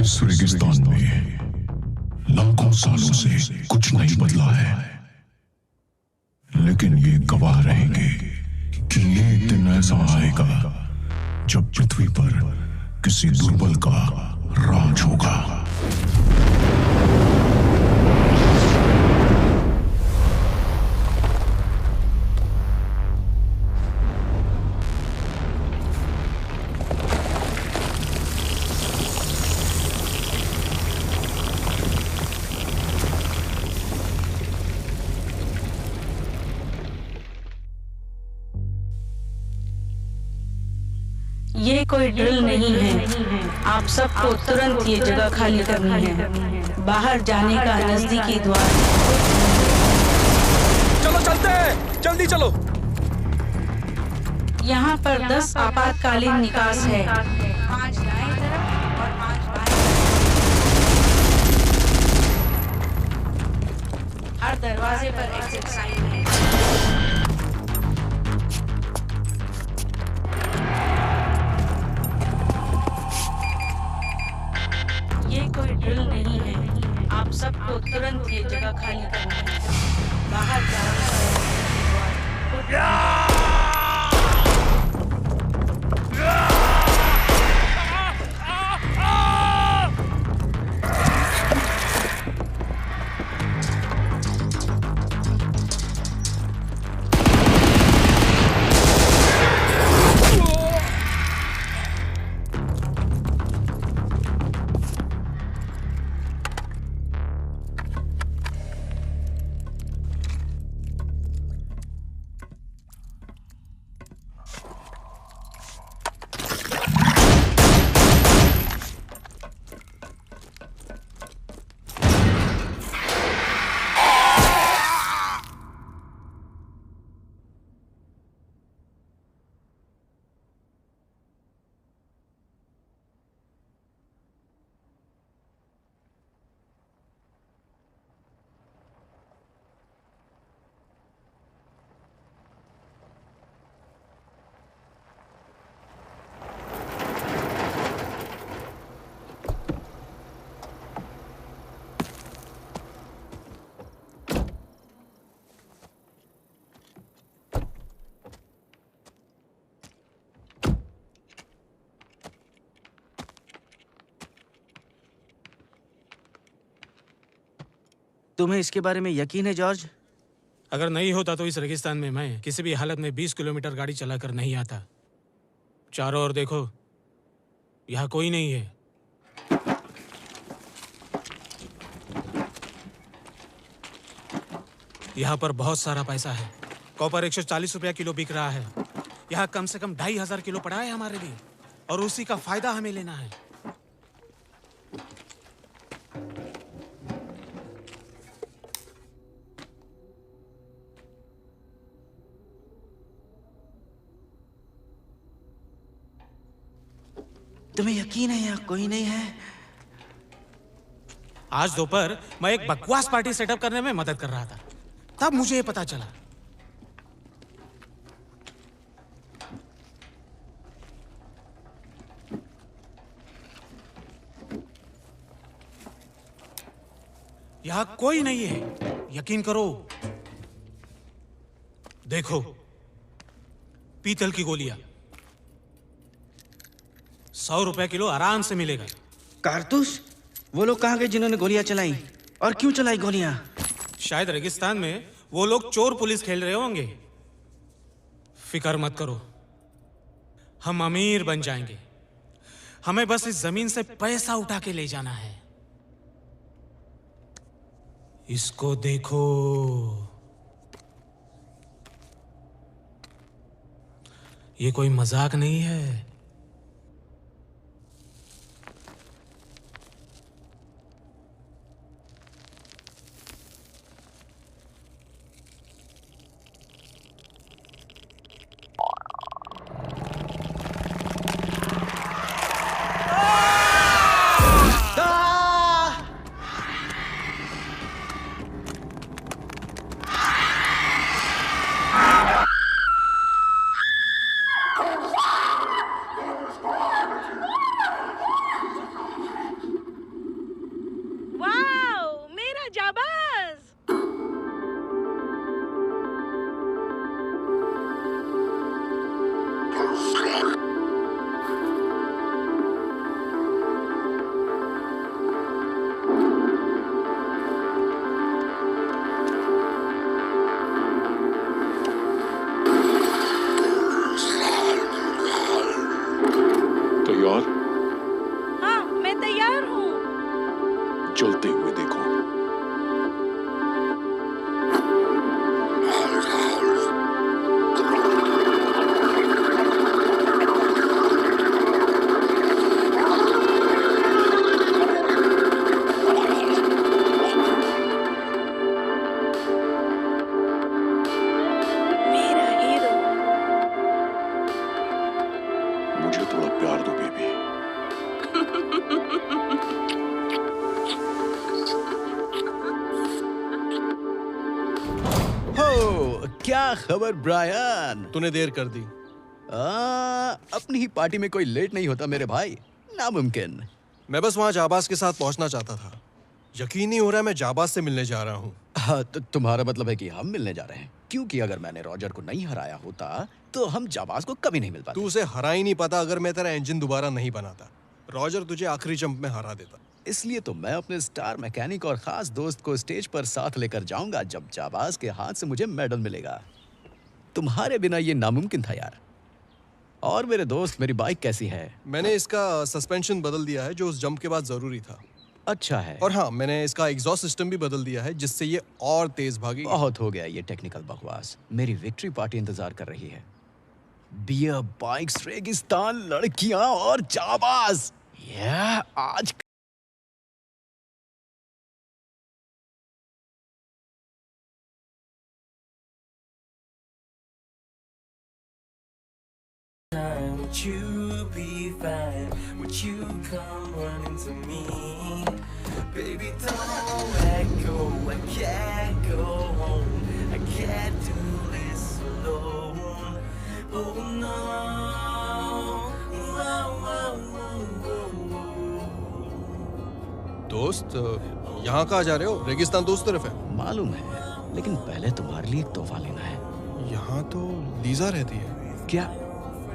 इस रेगिस्तान में लाखों सालों से कुछ नहीं बदला है, लेकिन ये गवाह रहेंगे कि एक दिन ऐसा आएगा जब पृथ्वी पर किसी दुर्बल का राज होगा। ये कोई ड्रिल नहीं है। आप सबको तुरंत ये जगह खाली करनी है। बाहर जाने का नजदीकी द्वार। चलो चलते हैं, जल्दी चलो। यहाँ पर 10 आपातकालीन निकास है। 5 दाएं तरफ और 5 बाएं। हर दरवाजे पर एग्जिट साइन है। ये कोई ड्रिल नहीं है। आप सबको तुरंत ये जगह खाली करनी है। बाहर जाने का तुम्हें इसके बारे में यकीन है जॉर्ज? अगर नहीं होता तो इस रेगिस्तान में मैं किसी भी हालत में 20 किलोमीटर गाड़ी चलाकर नहीं आता। चारों ओर देखो, यहाँ कोई नहीं है। यहाँ पर बहुत सारा पैसा है। कॉपर 140 रुपया किलो बिक रहा है। यहाँ कम से कम 2500 किलो पड़ा है हमारे लिए, और उसी का फायदा हमें लेना है। तुम्हें यकीन है यहाँ कोई नहीं है? आज दोपहर मैं एक बकवास पार्टी सेटअप करने में मदद कर रहा था, तब मुझे ये पता चला। यहाँ कोई नहीं है, यकीन करो। देखो, पीतल की गोलियां 100 रुपए किलो आराम से मिलेगा। कारतूस? वो लोग कहाँ गए जिन्होंने गोलियां चलाई? और क्यों चलाई गोलियां? शायद रेगिस्तान में वो लोग चोर पुलिस खेल रहे होंगे। फिक्र मत करो, हम अमीर बन जाएंगे। हमें बस इस जमीन से पैसा उठा के ले जाना है। इसको देखो, ये कोई मजाक नहीं है। जलते हुए देखो। मेरा हीरो। मुझे थोड़ा प्यार दो बेबी। हो, क्या खबर ब्रायन? तूने देर कर दी। अपनी ही पार्टी में कोई लेट नहीं होता मेरे भाई, नामुमकिन। मैं बस वहाँ जाबाज के साथ पहुँचना चाहता था। यकीन नहीं हो रहा है मैं जाबाज से मिलने जा रहा हूँ। हाँ, तो तुम्हारा मतलब है कि हम मिलने जा रहे हैं? क्योंकि अगर मैंने रॉजर को नहीं हराया होता तो हम जाबाज को कभी नहीं मिल पाते। तू उसे हरा ही नहीं पाता अगर मैं तेरा इंजन दोबारा नहीं बनाता। रॉजर तुझे आखिरी जंप में हरा देता। इसलिए तो मैं अपने स्टार मैकेनिक और खास दोस्त को स्टेज पर साथ लेकर जाऊंगा जब जाबाज के हाथ से मुझे मेडल मिलेगा। तुम्हारे बिना ये नामुमकिन था यार। और मेरे दोस्त, मेरी बाइक कैसी है? मैंने इसका सस्पेंशन बदल दिया है जो उस जंप के बाद जरूरी था। अच्छा है। और हाँ, मैंने इसका एग्जॉस्ट सिस्टम भी बदल दिया है जिससे ये और तेज भागेगी। बहुत हो गया ये टेक्निकल बकवास। मेरी विक्ट्री पार्टी इंतजार कर रही है। बियर, बाइक्स, रेगिस्तान, लड़कियां और जाबाज। आज Would you be fine? Would you come running to me? Baby, don't let go. I can't go home. I can't do this alone. Oh no. दोस्त, यहाँ कहाँ जा रहे हो? रेगिस्तान तो उस तरफ है। मालूम है, लेकिन पहले तुम्हारे लिए एक तोहफा लेना है। यहाँ तो लीजा रहती है। क्या?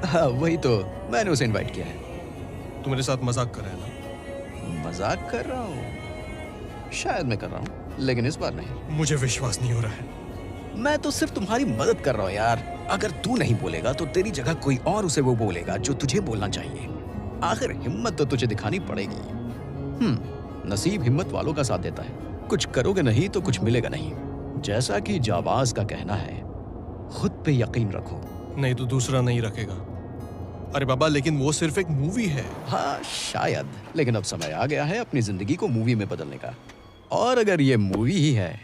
हाँ, वही तो, मैंने उसे इनवाइट किया है। तू मेरे साथ मजाक कर रहा है ना? मजाक कर रहा हूँ? शायद मैं कर रहा हूँ, लेकिन इस बार नहीं। मुझे विश्वास नहीं हो रहा है। मैं तो सिर्फ तुम्हारी मदद कर रहा हूँ यार। अगर तू नहीं बोलेगा तो तेरी जगह कोई और उसे वो बोलेगा जो तुझे बोलना चाहिए। आखिर हिम्मत तो तुझे दिखानी पड़ेगी। नसीब हिम्मत वालों का साथ देता है। कुछ करोगे नहीं तो कुछ मिलेगा नहीं। जैसा कि जाबाज का कहना है, खुद पे यकीन रखो। नहीं तो दूसरा नहीं रखेगा। अरे बाबा, लेकिन वो सिर्फ एक मूवी है। हाँ शायद, लेकिन अब समय आ गया है अपनी जिंदगी को मूवी में बदलने का। और अगर ये मूवी ही है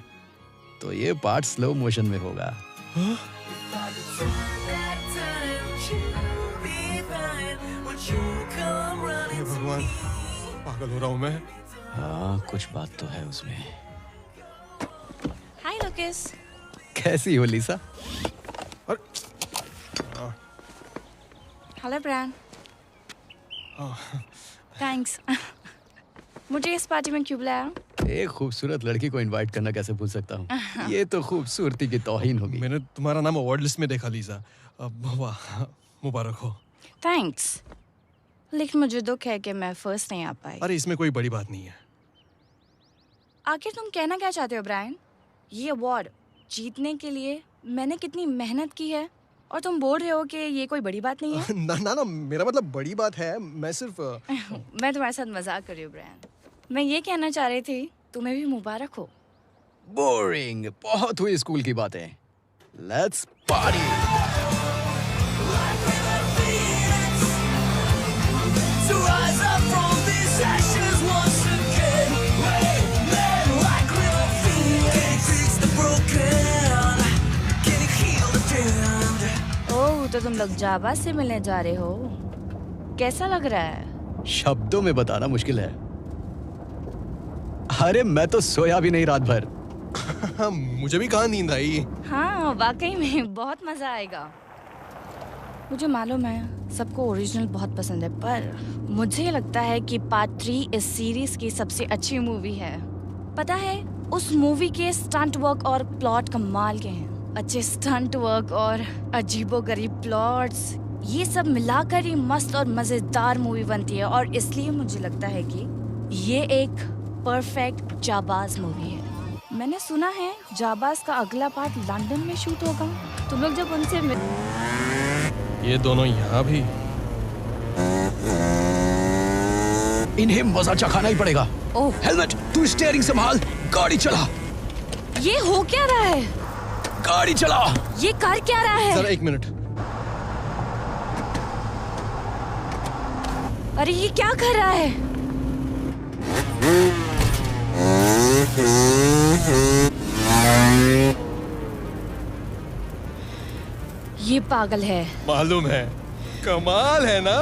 तो ये पार्ट स्लो मोशन में होगा। हे भगवान, पागल हो रहा हूँ मैं। हाँ, कुछ बात तो है उसमें। हाय लुकिस। कैसी हो लीसा? Hello Brian. थैंक्स। मुझे इस पार्टी में क्यों बुलाया? एक खूबसूरत लड़की को इनवाइट करना कैसे भूल सकता हूँ? ये तो खूबसूरती की तौहीन होगी। मैंने तुम्हारा नाम अवार्ड लिस्ट में देखा लीजा। वाह, मुबारक हो। थैंक्स। लेकिन मुझे दुख है कि मैं फर्स्ट नहीं आ पाई। अरे इसमें कोई बड़ी बात नहीं है। आखिर तुम कहना क्या चाहते हो ब्रायन? ये अवार्ड जीतने के लिए मैंने कितनी मेहनत की है और तुम बोल रहे हो कि ये कोई बड़ी बात नहीं है? ना, मेरा मतलब बड़ी बात है। मैं सिर्फ मैं तुम्हारे साथ मजाक कर रही हूँ ब्रायन। मैं ये कहना चाह रही थी, तुम्हें भी मुबारक हो। बोरिंग, बहुत हुई स्कूल की बातें। Let's party. ओह, तो तुम लोग जाबाज से मिलने जा रहे हो। कैसा लग रहा है? शब्दों में बताना मुश्किल है। अरे मैं तो सोया भी नहीं रात भर। मुझे भी कहाँ नींद आई। हाँ, वाकई में बहुत मजा आएगा। मुझे मालूम है सबको ओरिजिनल बहुत पसंद है, पर मुझे लगता है कि पार्ट 3 इस सीरीज की सबसे अच्छी मूवी है। पता है, उस मूवी के स्टंट वर्क और प्लॉट कमाल के हैं। अच्छे स्टंट वर्क और अजीबोगरीब प्लॉट्स, ये सब मिलाकर ही मस्त और मजेदार मूवी बनती है। और इसलिए मुझे लगता है कि ये एक परफेक्ट जाबाज मूवी है। मैंने सुना है जाबाज का अगला पार्ट लंदन में शूट होगा। तुम लोग जब उनसे ये दोनों यहाँ भी। इन्हें मजा चखाना ही पड़ेगा। ओह। हेलमेट, तू स्टीयरिंग संभाल, गाड़ी चला। ये हो क्या रहा है? गाड़ी चला। ये कर क्या रहा है? Sir 1 minute. अरे ये क्या कर रहा है? ये पागल है। मालूम है, कमाल है ना।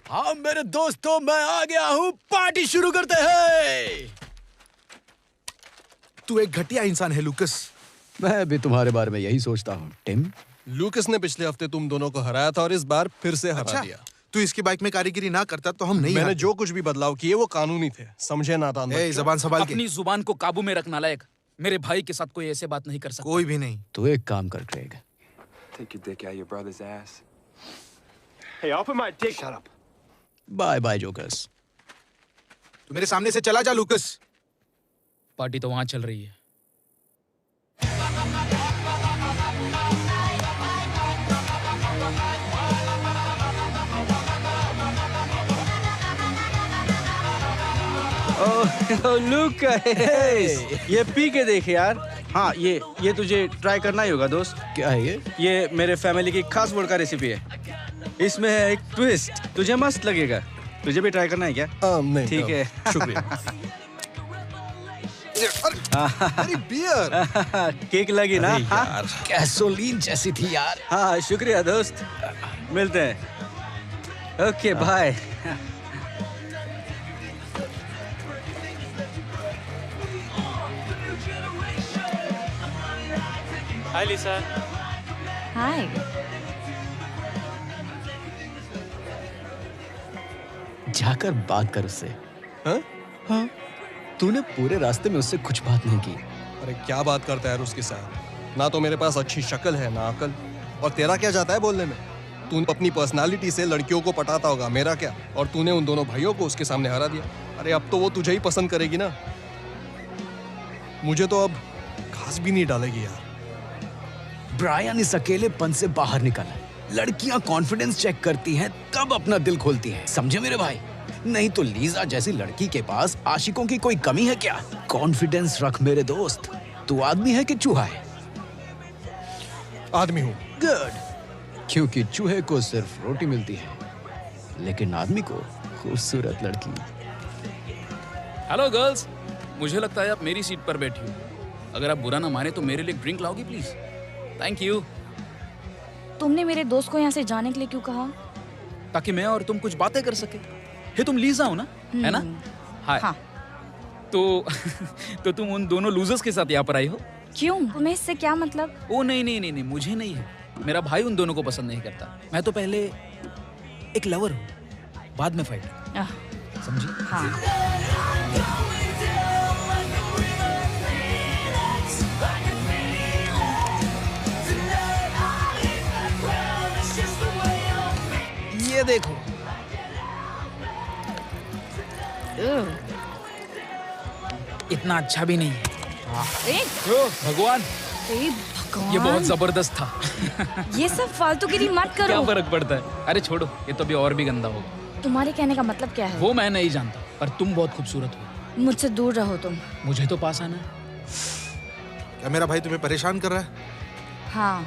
हाँ मेरे दोस्तों, मैं आ गया हूँ, पार्टी शुरू करते हैं। तू एक घटिया इंसान है लूकस। मैं भी तुम्हारे बारे में यही सोचता हूँ टिम। लूकस ने पिछले हफ्ते तुम दोनों को हराया था और इस बार फिर से हरा दिया। तू इसकी बाइक में कारीगरी ना करता तो हम नहीं मैंने हारते। जो कुछ भी बदलाव किए वो कानूनी थे, समझे नादान ए, बच्चों? जबान संभाल के। अपनी जुबान को काबू में रखना लायक। मेरे भाई के साथ कोई ऐसे बात नहीं कर सकता। कोई भी नहीं। तू एक काम कर Craig. Take your dick out your brother's ass. Hey, open my dick. Shut up. Bye bye jokers. तू मेरे सामने से चला जा लूकस। पार्टी तो वहां चल रही है। लुक, ये पी के देख यार। हाँ, ये तुझे ट्राई करना ही होगा दोस्त। क्या है ये? ये मेरे फैमिली की खास वोडका रेसिपी है। इसमें है एक ट्विस्ट, तुझे मस्त लगेगा। तुझे भी ट्राई करना है क्या? नहीं, ठीक है, शुक्रिया। अरे बियर। केक लगी ना? यार गैसोलीन जैसी थी यार। हाँ, शुक्रिया दोस्त। मिलते हैं। Okay, bye. Hi Lisa. Hi. जाकर बात कर उससे। हाँ? हाँ, तूने पूरे रास्ते में उससे कुछ बात नहीं की। अरे क्या बात करता है यार उसके साथ? ना तो मेरे पास अच्छी शक्ल है ना अकल। और तेरा क्या जाता है बोलने में? तू अपनी पर्सनालिटी से लड़कियों को पटाता होगा, मेरा क्या? और तूने उन दोनों भाइयों को उसके सामने हरा दिया। अरे अब तो वो तुझे ही पसंद करेगी ना। मुझे तो अब घास भी नहीं डालेगी यार। ब्रायन इस अकेलेपन से बाहर निकला। लड़कियां कॉन्फिडेंस चेक करती हैं तब अपना दिल खोलती हैं, समझे मेरे भाई? नहीं तो लीजा जैसी लड़की के पास आशिकों की कोई कमी है क्या? कॉन्फिडेंस रख मेरे दोस्त। तू आदमी है कि चूहा है? आदमी हूँ। गुड, क्योंकि चूहे को सिर्फ रोटी मिलती है, लेकिन आदमी को खूबसूरत लड़की। हेलो गर्ल्स, मुझे लगता है आप मेरी सीट पर बैठी हो। अगर आप बुरा ना माने तो मेरे लिए ड्रिंक लाओगी प्लीज? Thank you. तुमने मेरे दोस्त को यहाँ से जाने के लिए क्यों कहा? ताकि मैं और तुम कुछ बातें कर सके। हे तुम लीजा हो ना, है ना? हाय। हाँ। तो तुम उन दोनों लूजर्स के साथ यहाँ पर आई हो? क्यों? तुम्हें इससे क्या मतलब? ओ नहीं, मुझे नहीं है। मेरा भाई उन दोनों को पसंद नहीं करता। मैं तो पहले एक लवर हूँ, बाद में फाइटर। समझी? हाँ। ये देखो। इतना अच्छा भी नहीं है। भगवान, ये बहुत जबरदस्त था। ये सब फालतूगिरी मत क्या करो। फर्क पड़ता है? अरे छोड़ो, ये तो अभी और भी गंदा होगा। तुम्हारे कहने का मतलब क्या है? वो मैं नहीं जानता, पर तुम बहुत खूबसूरत हो। मुझसे दूर रहो तुम। मुझे तो पास आना है। क्या मेरा भाई तुम्हें परेशान कर रहा है? हाँ।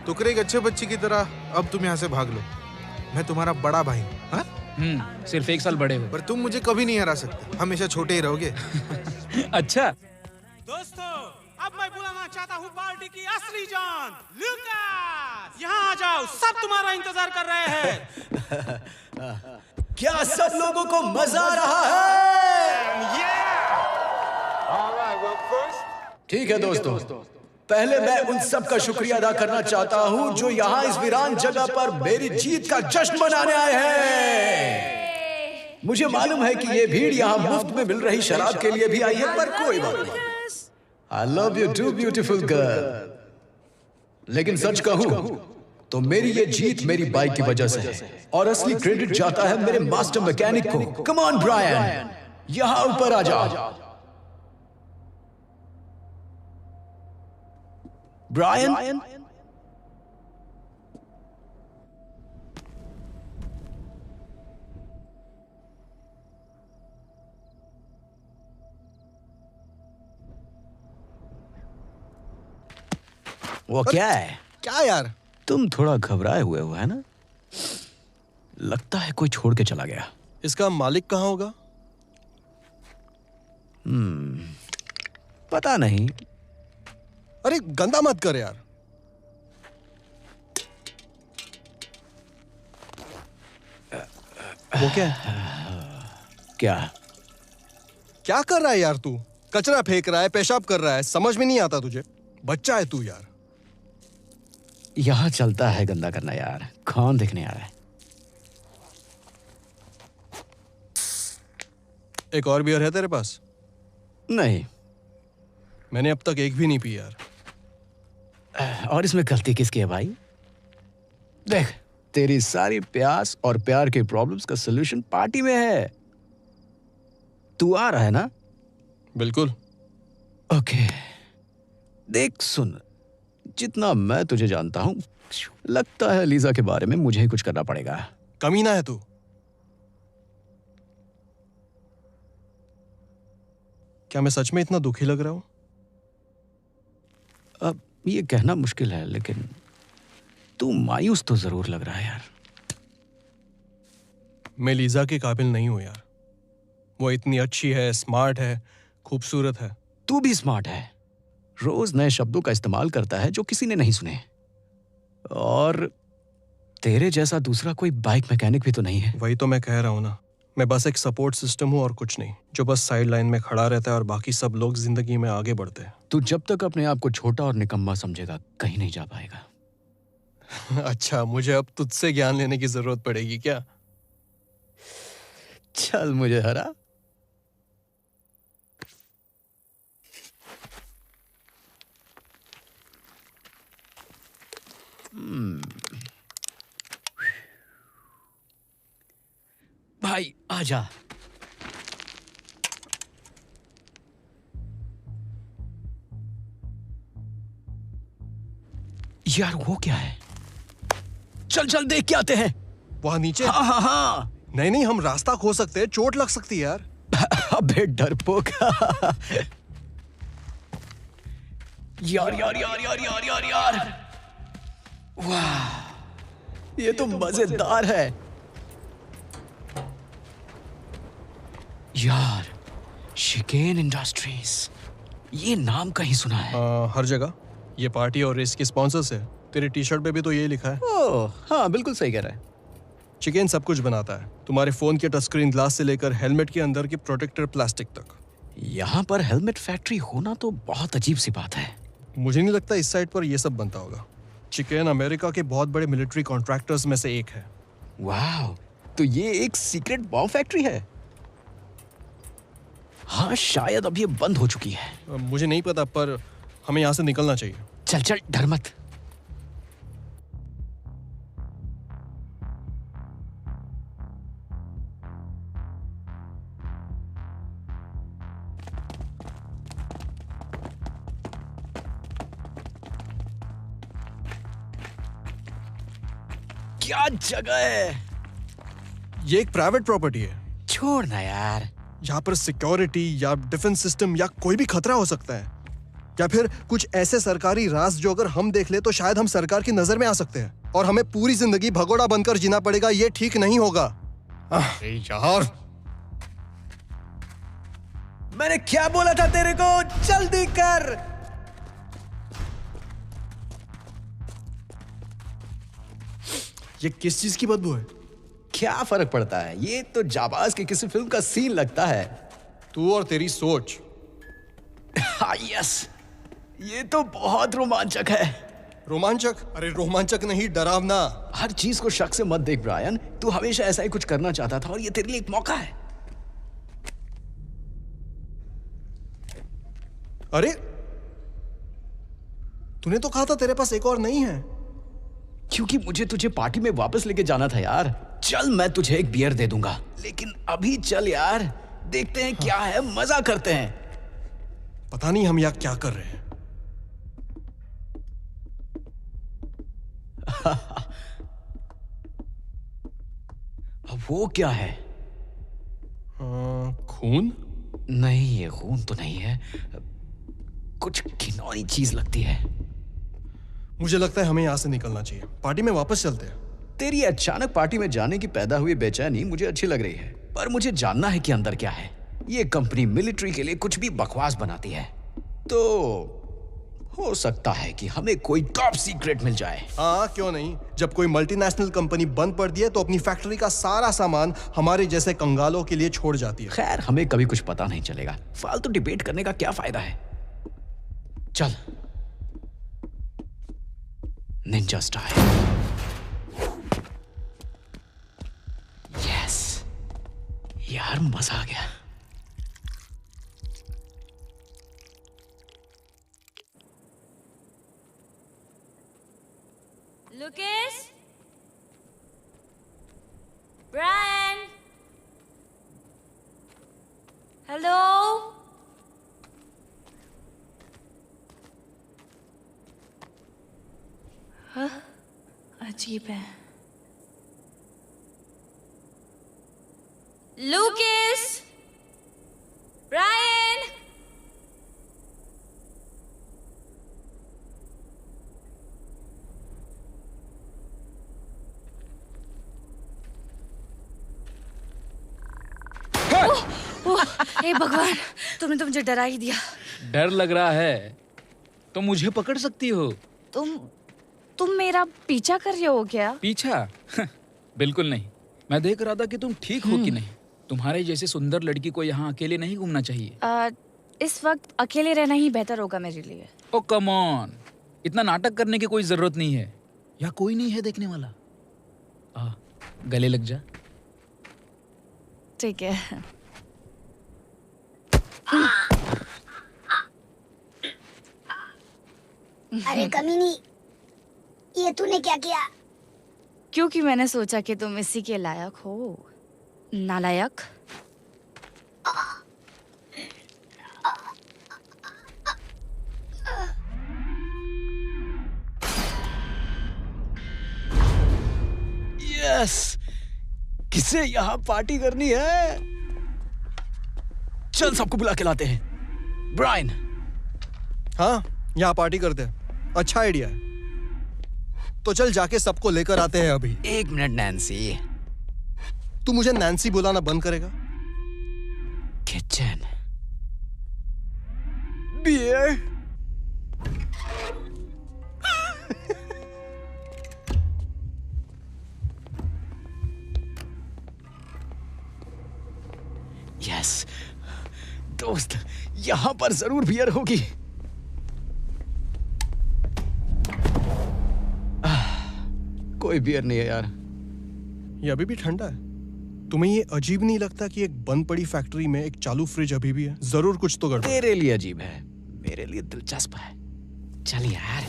तो कर एक अच्छे बच्चे की तरह अब तुम यहाँ से भाग लो। मैं तुम्हारा बड़ा भाई हूँ, हाँ? सिर्फ 1 साल बड़े हो। पर तुम मुझे कभी नहीं हरा सकते, हमेशा छोटे ही रहोगे। अच्छा। दोस्तों, अब मैं बुलाना चाहता हूँ पार्टी की असली जान, लूकास। यहाँ आ जाओ, सब तुम्हारा इंतजार कर रहे हैं। क्या सब लोगों को मजा आ रहा है? ठीक है दोस्तों, पहले मैं उन सब का शुक्रिया अदा करना चाहता हूं जो यहाँ इस वीरान जगह पर मेरी जीत का जश्न मनाने आए हैं। मुझे मालूम है कि ये भीड़ यहाँ मुफ्त में मिल रही शराब के लिए भी आई है, पर कोई बात नहीं। I love you too, beautiful girl. लेकिन सच कहूं तो मेरी ये जीत मेरी बाइक की वजह से है, और असली क्रेडिट जाता है मेरे मास्टर मैकेनिक को। कम ऑन ब्रायन, यहाँ ऊपर आ जा। ब्रायन, वो क्या है? क्या यार? तुम थोड़ा घबराए हुए हो, है ना? लगता है कोई छोड़ के चला गया। इसका मालिक कहाँ होगा? पता नहीं। अरे गंदा मत कर यार। वो क्या है? क्या क्या कर रहा है यार तू? कचरा फेंक रहा है, पेशाब कर रहा है, समझ में नहीं आता तुझे? बच्चा है तू यार। यहां चलता है गंदा करना यार, कौन देखने आ रहा है? एक और बियर है तेरे पास? नहीं, मैंने अब तक एक भी नहीं पी यार। और इसमें गलती किसकी है भाई? देख, तेरी सारी प्यास और प्यार के प्रॉब्लम्स का सलूशन पार्टी में है। तू आ रहा है ना? बिल्कुल। ओके, देख सुन, जितना मैं तुझे जानता हूं, लगता है लीजा के बारे में मुझे ही कुछ करना पड़ेगा। कमीना है तू। क्या मैं सच में इतना दुखी लग रहा हूं? अब ये कहना मुश्किल है, लेकिन तू मायूस तो जरूर लग रहा है यार। मैं लीजा के काबिल नहीं हूं यार। वो इतनी अच्छी है, स्मार्ट है, खूबसूरत है। तू भी स्मार्ट है, रोज नए शब्दों का इस्तेमाल करता है जो किसी ने नहीं सुने। और तेरे जैसा दूसरा कोई बाइक मैकेनिक भी तो नहीं है। वही तो मैं कह रहा हूं ना, मैं बस एक सपोर्ट सिस्टम हूं और कुछ नहीं, जो बस साइड लाइन में खड़ा रहता है और बाकी सब लोग जिंदगी में आगे बढ़ते हैं। तू जब तक अपने आप को छोटा और निकम्मा समझेगा, कहीं नहीं जा पाएगा। अच्छा, मुझे अब तुझसे ज्ञान लेने की जरूरत पड़ेगी क्या? चल मुझे हरा। भाई आजा। यार वो क्या है? चल चल देख के आते हैं। वहां नीचे? हाँ हाँ हाँ। नहीं नहीं, हम रास्ता खो सकते हैं, चोट लग सकती है यार। अबे डरपोक। यार यार यार यार यार यार यार, वाह, ये तो मजेदार है यार। शिकेन इंडस्ट्रीज, ये नाम कहीं सुना है। हर जगह। ये पार्टी और रेस के स्पॉन्सर्स है। तेरे टी शर्ट पे भी तो ये लिखा है। ओह हाँ, बिल्कुल सही कह रहा है। चिकेन सब कुछ बनाता है, तुम्हारे फोन के टच स्क्रीन ग्लास से लेकर हेलमेट के अंदर की प्रोटेक्टर प्लास्टिक तक। यहाँ पर हेलमेट फैक्ट्री होना तो बहुत अजीब सी बात है। मुझे नहीं लगता इस साइड पर ये सब बनता होगा। चिकेन अमेरिका के बहुत बड़े मिलिट्री कॉन्ट्रैक्टर्स में से एक है। वाह, तो ये एक सीक्रेट बॉम्ब फैक्ट्री है। हाँ, शायद अब ये बंद हो चुकी है। मुझे नहीं पता, पर हमें यहाँ से निकलना चाहिए। चल चल, डर मत। क्या जगह है? ये एक प्राइवेट प्रॉपर्टी है। छोड़ ना यार। यहाँ पर सिक्योरिटी या डिफेंस सिस्टम या कोई भी खतरा हो सकता है, या फिर कुछ ऐसे सरकारी राज जो अगर हम देख ले तो शायद हम सरकार की नजर में आ सकते हैं और हमें पूरी जिंदगी भगोड़ा बनकर जीना पड़ेगा। ये ठीक नहीं होगा। यार, मैंने क्या बोला था तेरे को? जल्दी कर। ये किस चीज की बदबू है? क्या फर्क पड़ता है? ये तो जाबाज की किसी फिल्म का सीन लगता है। तू और तेरी सोच। हाँ, यस, ये तो बहुत रोमांचक है। रोमांचक? अरे रोमांचक नहीं, डरावना। हर चीज को शक से मत देख ब्रायन। तू हमेशा ऐसा ही कुछ करना चाहता था और ये तेरे लिए एक मौका है। अरे तूने तो कहा था तेरे पास एक और नहीं है। क्योंकि मुझे तुझे पार्टी में वापस लेके जाना था यार। चल, मैं तुझे एक बियर दे दूंगा, लेकिन अभी चल यार, देखते हैं क्या है, मजा करते हैं। पता नहीं हम यहाँ क्या कर रहे हैं। वो क्या है? खून? नहीं, ये खून तो नहीं है। कुछ घिनौनी चीज लगती है। मुझे लगता है हमें यहाँ से निकलना चाहिए। पार्टी में वापस चलते हैं। तेरी अचानक पार्टी में जाने की पैदा हुई बेचैनी मुझे अच्छी लग रही है, पर मुझे जानना है कि अंदर क्या है। ये कंपनी मिलिट्री के लिए कुछ भी बकवास बनाती है, तो हो सकता है कि हमें कोई टॉप सीक्रेट मिल जाए। हाँ, क्यों नहीं। जब कोई मल्टीनेशनल कंपनी बंद पड़ती है तो अपनी फैक्ट्री का सारा सामान हमारे जैसे कंगालों के लिए छोड़ जाती है। खैर, हमें कभी कुछ पता नहीं चलेगा। फालतू डिबेट करने का क्या फायदा है। चल, निंजा स्टाइल। यस यार, मजा आ गया। Lucas? Brian? Hello? हाँ, अजीब है। Lucas? Brian? हे भगवान, तुमने तो मुझे डरा ही दिया। डर लग रहा है तो मुझे पकड़ सकती हो। तुम मेरा पीछा कर रहे हो क्या? पीछा? बिल्कुल नहीं। मैं देख रहा था कि तुम ठीक हो कि नहीं। तुम्हारे जैसे सुंदर लड़की को यहाँ अकेले नहीं घूमना चाहिए। इस वक्त अकेले रहना ही बेहतर होगा मेरे लिए। ओ कम ऑन, इतना नाटक करने की कोई जरूरत नहीं है। यहाँ कोई नहीं है देखने वाला। गले लग जा। ठीक है। अरे कमीनी, ये तूने क्या किया? क्योंकि मैंने सोचा कि तुम इसी के लायक हो। नालायक। यस, किसे यहाँ पार्टी करनी है? चल, सबको बुला के लाते हैं। ब्रायन। हाँ, यहाँ पार्टी करते हैं। अच्छा आइडिया है। तो चल जाके सबको लेकर आते हैं अभी। एक मिनट नैन्सी। तू मुझे नैन्सी बुलाना बंद करेगा? किचन। बियर। यस दोस्त, यहां पर जरूर बियर होगी। कोई बियर नहीं है यार। ये अभी भी ठंडा है। तुम्हें ये अजीब नहीं लगता कि एक बंद पड़ी फैक्ट्री में एक चालू फ्रिज अभी भी है? जरूर कुछ तो गड़बड़। तेरे लिए अजीब है, मेरे लिए दिलचस्प है। चल यार।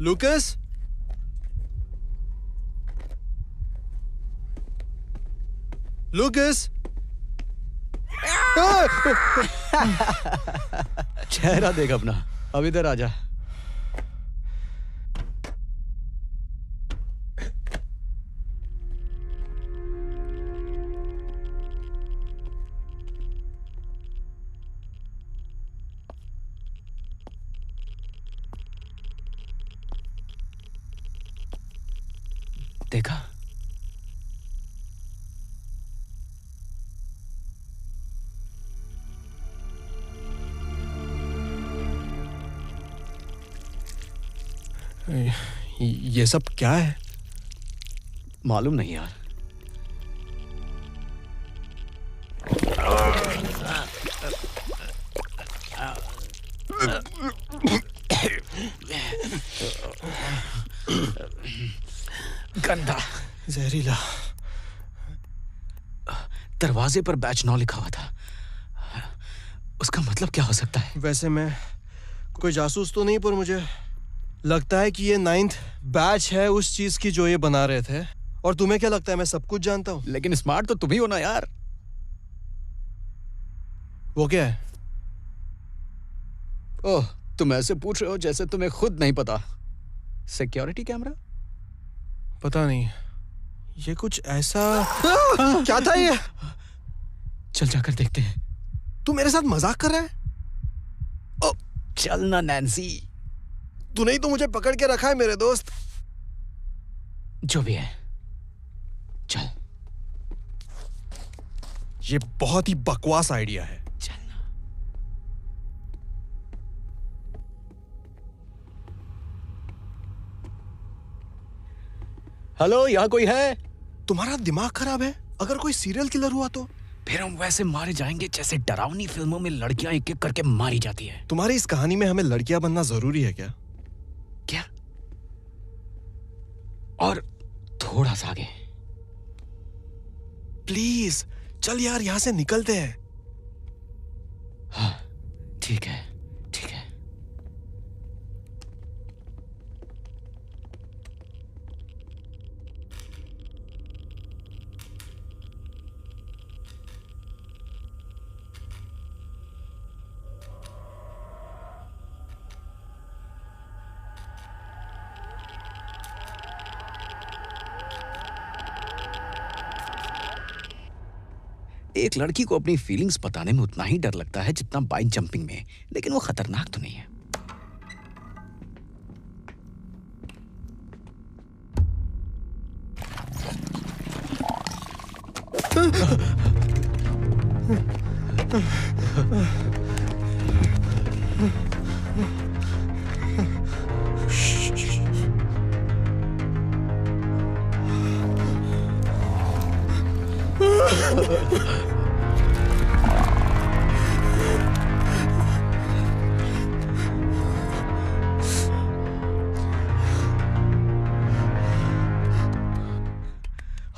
Lucas, Lucas. चेहरा देख अपना, अब इधर आजा। देखा? ये सब क्या है? मालूम नहीं यार। गंदा, जहरीला। दरवाजे पर बैच 9 लिखा हुआ था। उसका मतलब क्या हो सकता है? वैसे मैं कोई जासूस तो नहीं, पर मुझे लगता है कि ये 9th बैच है उस चीज की जो ये बना रहे थे। और तुम्हें क्या लगता है मैं सब कुछ जानता हूँ? लेकिन स्मार्ट तो तुम ही हो ना यार। वो क्या है? ओह, तुम ऐसे पूछ रहे हो जैसे तुम्हें खुद नहीं पता। Security camera? पता नहीं, ये कुछ ऐसा क्या था ये? चल जाकर देखते हैं। तू मेरे साथ मजाक कर रहा है? ओ, चल ना नैन्सी। तूने ही तो मुझे पकड़ के रखा है मेरे दोस्त। जो भी है, चल। ये बहुत ही बकवास आइडिया है। चलना। हेलो, यहाँ कोई है? तुम्हारा दिमाग खराब है? अगर कोई सीरियल किलर हुआ तो? फिर हम वैसे मारे जाएंगे जैसे डरावनी फिल्मों में लड़कियां एक एक करके मारी जाती है। तुम्हारी इस कहानी में हमें लड़कियां बनना जरूरी है क्या? क्या? और थोड़ा सा आगे। प्लीज चल यार, यहां से निकलते हैं। हाँ, ठीक है, ठीक है। एक लड़की को अपनी फीलिंग्स बताने में उतना ही डर लगता है जितना बाइक जंपिंग में, लेकिन वो खतरनाक तो नहीं है।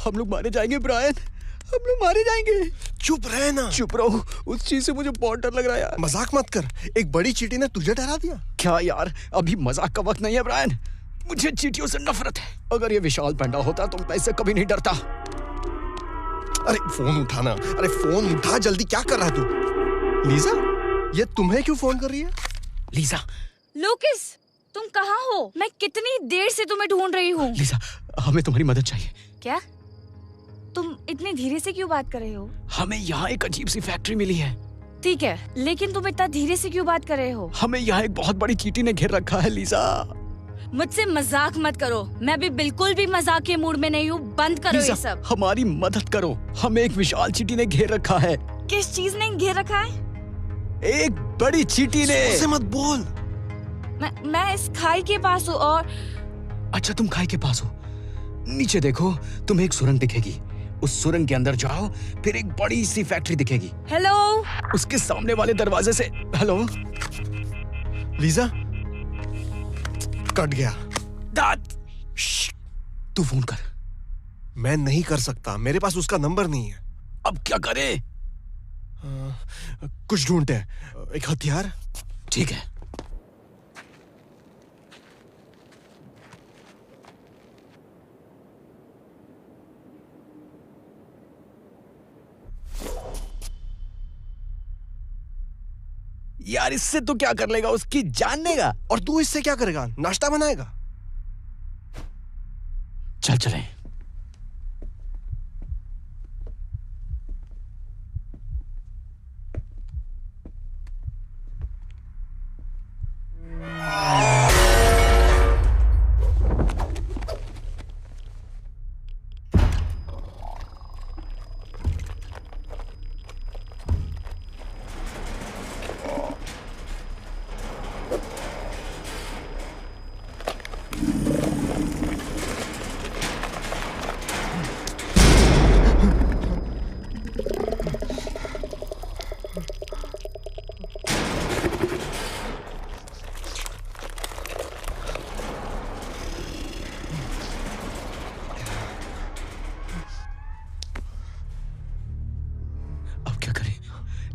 हम लोग मारे जाएंगे ब्रायन, हम लोग मारे जाएंगे। चुप रहे ना। चुप रहो, उस चीज से मुझे बहुत डर लग रहा है यार। मजाक मत कर, एक बड़ी चींटी ने तुझे डरा दिया। क्या यार, अभी मजाक का वक्त नहीं है ब्रायन। मुझे चींटियों से नफरत है। अगर ये विशाल पैंडा होता तो मैं इससे कभी नहीं डरता। अरे फोन उठाना, अरे फोन उठा जल्दी। क्या कर रहा है तू? लीजा, ये तुम्हें क्यों फोन कर रही है? लीजा। लूकिस, तुम कहाँ हो? मैं कितनी देर से तुम्हें ढूंढ रही हूँ। लीजा, हमें तुम्हारी मदद चाहिए। क्या? तुम इतनी धीरे से क्यों बात कर रहे हो? हमें यहाँ एक अजीब सी फैक्ट्री मिली है। ठीक है, लेकिन तुम इतना धीरे से क्यों बात कर रहे हो? हमें यहाँ एक बहुत बड़ी चींटी ने घेर रखा है लीजा। मुझसे मजाक मत करो, मैं भी बिल्कुल भी मजाक के मूड में नहीं हूँ। बंद करो ये सब। हमारी मदद करो, हमें एक विशाल चींटी ने घेर रखा है। किस चीज ने घेर रखा है? एक बड़ी चींटी ने। उससे मत बोल। मैं इस खाई के पास हूँ और... अच्छा, तुम खाई के पास हो? नीचे देखो, तुम्हें एक सुरंग दिखेगी। उस सुरंग के अंदर जाओ, फिर एक बड़ी सी फैक्ट्री दिखेगी। हेलो। उसके सामने वाले दरवाजे से। हेलो लीजा, कट गया। तू फोन कर। मैं नहीं कर सकता, मेरे पास उसका नंबर नहीं है। अब क्या करे? कुछ ढूंढते, एक हथियार। ठीक है। यार इससे तो क्या कर लेगा, उसकी जान लेगा। और तू इससे क्या करेगा? नाश्ता बनाएगा? चल चलें।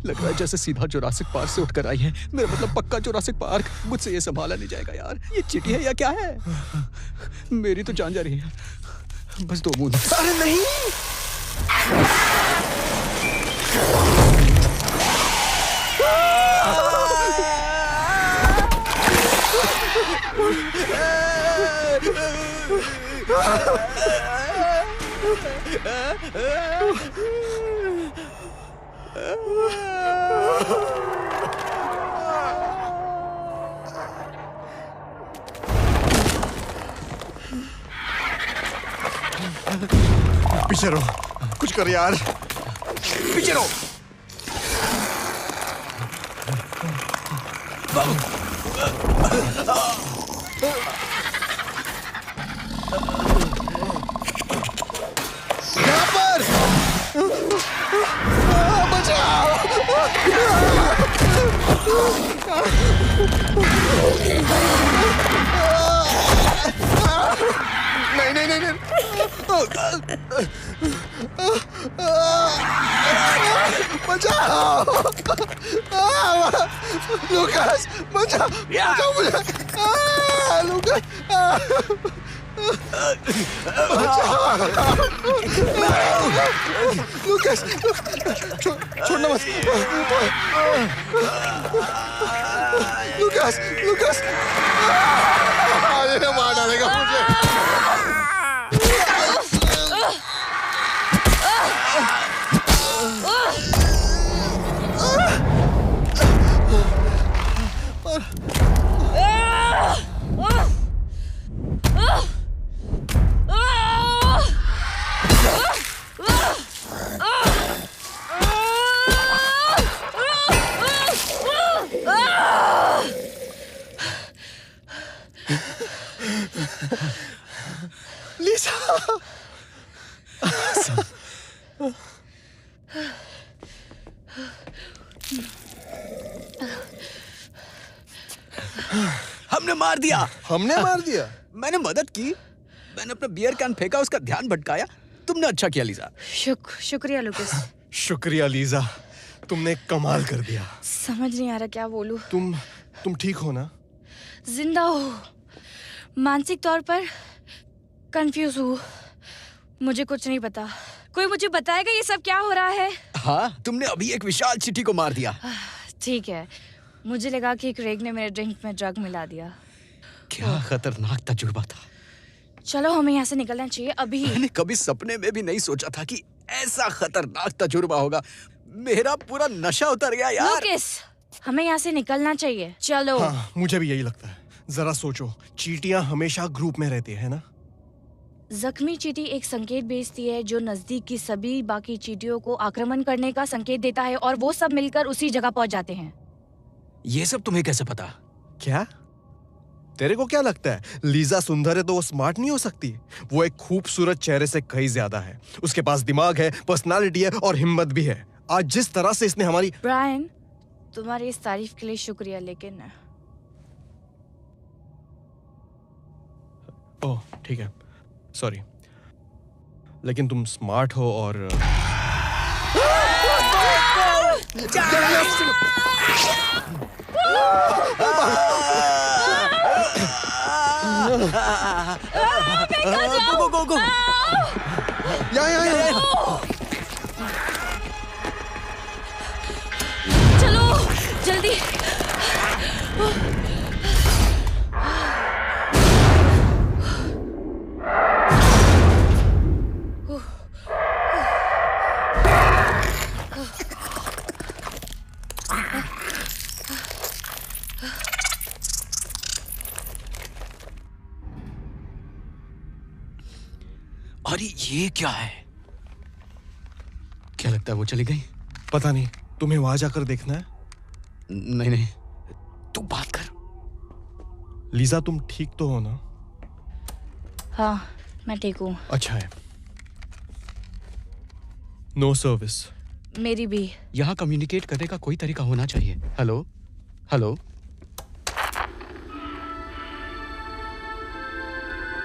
लग रहा है जैसे सीधा जुरासिक पार्क से उठकर आई है। मेरा मतलब पक्का जुरासिक पार्क। मुझसे ये संभाला नहीं जाएगा यार। ये चींटी है या क्या है? मेरी तो जान जा रही है। बस 2 बूंद। अरे नहीं। पीछे रहो, कुछ कर यार। पीछे रहो। यहाँ पर बचाओ। नहीं नहीं नहीं नहीं। बचाओ लूकास, बचाओ बचाओ मुझे। लूकास लूकास छोड़ना मत। लूकास लूकास ये मार डालेगा मुझे। लीसा हमने मार दिया। हमने मार दिया? मैंने मदद की। मैंने अपना बियर कैन फेंका, उसका ध्यान भटकाया। तुमने अच्छा किया लीजा। शुक्रिया लुकास। शुक्रिया लीजा, तुमने कमाल कर दिया। समझ नहीं आ रहा क्या बोलूं। तुम ठीक हो ना? जिंदा हो, मानसिक तौर पर कंफ्यूज हूँ। मुझे कुछ नहीं पता। कोई मुझे बताएगा ये सब क्या हो रहा है? हाँ, तुमने अभी एक विशाल चींटी को मार दिया। ठीक है, मुझे लगा कि क्रेग ने मेरे ड्रिंक में ड्रग मिला दिया। क्या खतरनाक तजुर्बा था। चलो हमें यहाँ से निकलना चाहिए अभी। मैंने कभी सपने में भी नहीं सोचा था कि ऐसा खतरनाक तजुर्बा होगा। मेरा पूरा नशा उतर गया यार। लुकास, हमें यहाँ से निकलना चाहिए। चलो। हाँ, मुझे भी यही लगता है। जरा सोचो, चींटियां हमेशा ग्रुप में रहती है ना? जख्मी चींटी एक संकेत भेजती है जो नजदीक की सभी बाकी चींटियों को आक्रमण करने का संकेत देता है और वो सब मिलकर उसी जगह पहुंच जाते हैं। ये सब तुम्हें कैसे पता? क्या तेरे को क्या लगता है लीजा सुंदर है तो वो स्मार्ट नहीं हो सकती? वो एक खूबसूरत चेहरे से कहीं ज्यादा है। उसके पास दिमाग है, पर्सनालिटी है और हिम्मत भी है। आज जिस तरह से इसने हमारी... ब्रायन, तुम्हारी इस तारीफ के लिए शुक्रिया, लेकिन ओह ठीक है, सॉरी, लेकिन तुम स्मार्ट हो और गो या चलो जल्दी। अरे ये क्या है? क्या लगता है वो चली गई? पता नहीं, तुम्हें वहां जाकर देखना है? नहीं नहीं, तू बात कर। लीजा तुम ठीक तो हो ना? हाँ मैं ठीक हूँ। अच्छा है। No service. मेरी भी। यहाँ कम्युनिकेट करने का कोई तरीका होना चाहिए। Hello hello.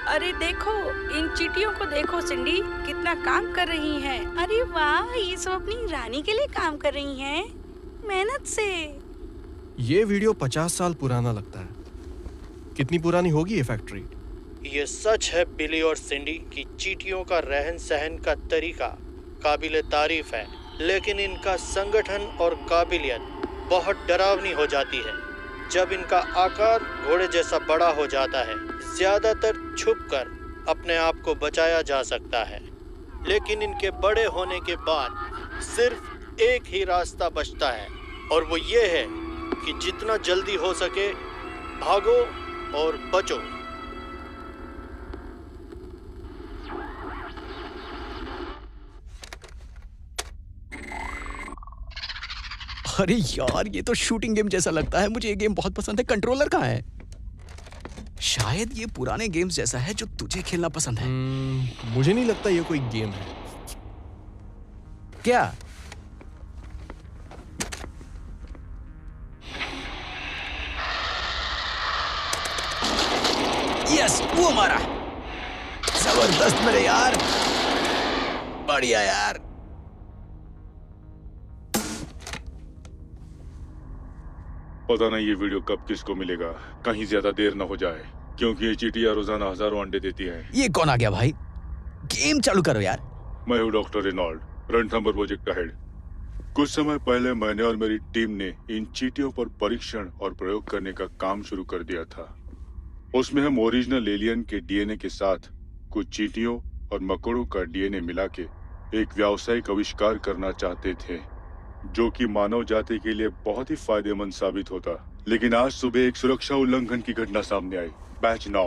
अरे देखो, इन चींटियों को देखो सिंडी, कितना काम कर रही हैं। अरे वाह, ये सब अपनी रानी के लिए काम कर रही हैं, मेहनत से। ये वीडियो 50 साल पुराना लगता है। कितनी पुरानी होगी ये फैक्ट्री? ये सच है बिली और सिंडी कि चींटियों का रहन सहन का तरीका काबिले तारीफ है, लेकिन इनका संगठन और काबिलियत बहुत डरावनी हो जाती है जब इनका आकार घोड़े जैसा बड़ा हो जाता है। ज्यादातर छुपकर अपने आप को बचाया जा सकता है, लेकिन इनके बड़े होने के बाद सिर्फ एक ही रास्ता बचता है, और वो ये है कि जितना जल्दी हो सके भागो और बचो। अरे यार, ये तो शूटिंग गेम जैसा लगता है। मुझे ये गेम बहुत पसंद है। कंट्रोलर कहाँ है? शायद ये पुराने गेम्स जैसा है जो तुझे खेलना पसंद है। मुझे नहीं लगता ये कोई गेम है। क्या? यस, वो हमारा। जबरदस्त मेरे यार, बढ़िया यार। पता नहीं ये वीडियो कब किसको मिलेगा, कहीं ज्यादा देर न हो जाए, क्योंकि ये चींटियां रोजाना हजारों अंडे देती हैं। ये कौन आ गया भाई? गेम चालू करो यार। मैं हूँ डॉक्टर रेनॉल्ड, रणथंभौर प्रोजेक्ट का हेड। कुछ समय पहले मैंने और मेरी टीम ने इन चींटियों पर परीक्षण और प्रयोग करने का काम शुरू कर दिया था। उसमें हम ओरिजिनल एलियन के डीएनए के साथ कुछ चींटियों और मकोड़ों का डीएनए मिला के एक व्यावसायिक आविष्कार करना चाहते थे, जो कि मानव जाति के लिए बहुत ही फायदेमंद साबित होता। लेकिन आज सुबह एक सुरक्षा उल्लंघन की घटना सामने आई। बैच 9,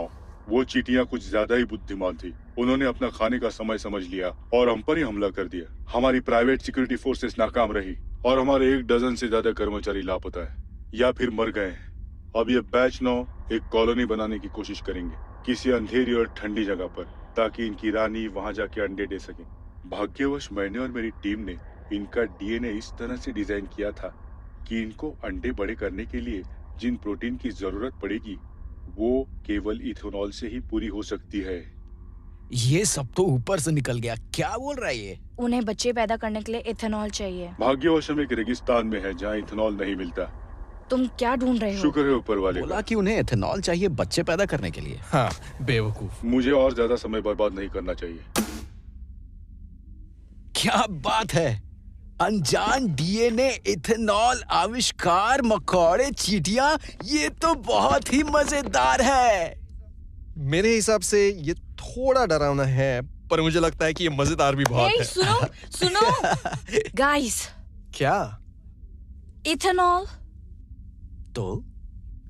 वो चींटियां कुछ ज्यादा ही बुद्धिमान थी। उन्होंने अपना खाने का समय समझ लिया और हम पर ही हमला कर दिया। हमारी प्राइवेट सिक्योरिटी फोर्सेस नाकाम रही और हमारे 1 डजन से ज्यादा कर्मचारी लापता है या फिर मर गए हैं। अब ये बैच 9 एक कॉलोनी बनाने की कोशिश करेंगे किसी अंधेरी और ठंडी जगह पर, ताकि इनकी रानी वहां जाके अंडे दे सके। भाग्यवश मैंने और मेरी टीम ने इनका डीएनए इस तरह से डिजाइन किया था कि इनको अंडे बड़े करने के लिए जिन प्रोटीन की जरूरत पड़ेगी वो केवल इथेनॉल से ही पूरी हो सकती है। ये सब तो ऊपर से निकल गया। क्या बोल रहा है ये? उन्हें बच्चे पैदा करने के लिए इथेनॉल चाहिए। भाग्यवश हम एक रेगिस्तान में है जहाँ इथेनॉल नहीं मिलता। तुम क्या ढूंढ रहे हो? शुक्र है ऊपर वाले बोला कि उन्हें इथेनॉल चाहिए बच्चे पैदा करने के लिए। हाँ, बेवकूफ। मुझे और ज्यादा समय बर्बाद नहीं करना चाहिए। क्या बात है! अनजान डीएनए, इथेनॉल आविष्कार, मकोड़े, चींटियां, ये तो बहुत ही मजेदार है। मेरे हिसाब से ये थोड़ा डरावना है, पर मुझे लगता है कि ये मजेदार भी बहुत है। सुनो सुनो गाइस। क्या? इथेनॉल। तो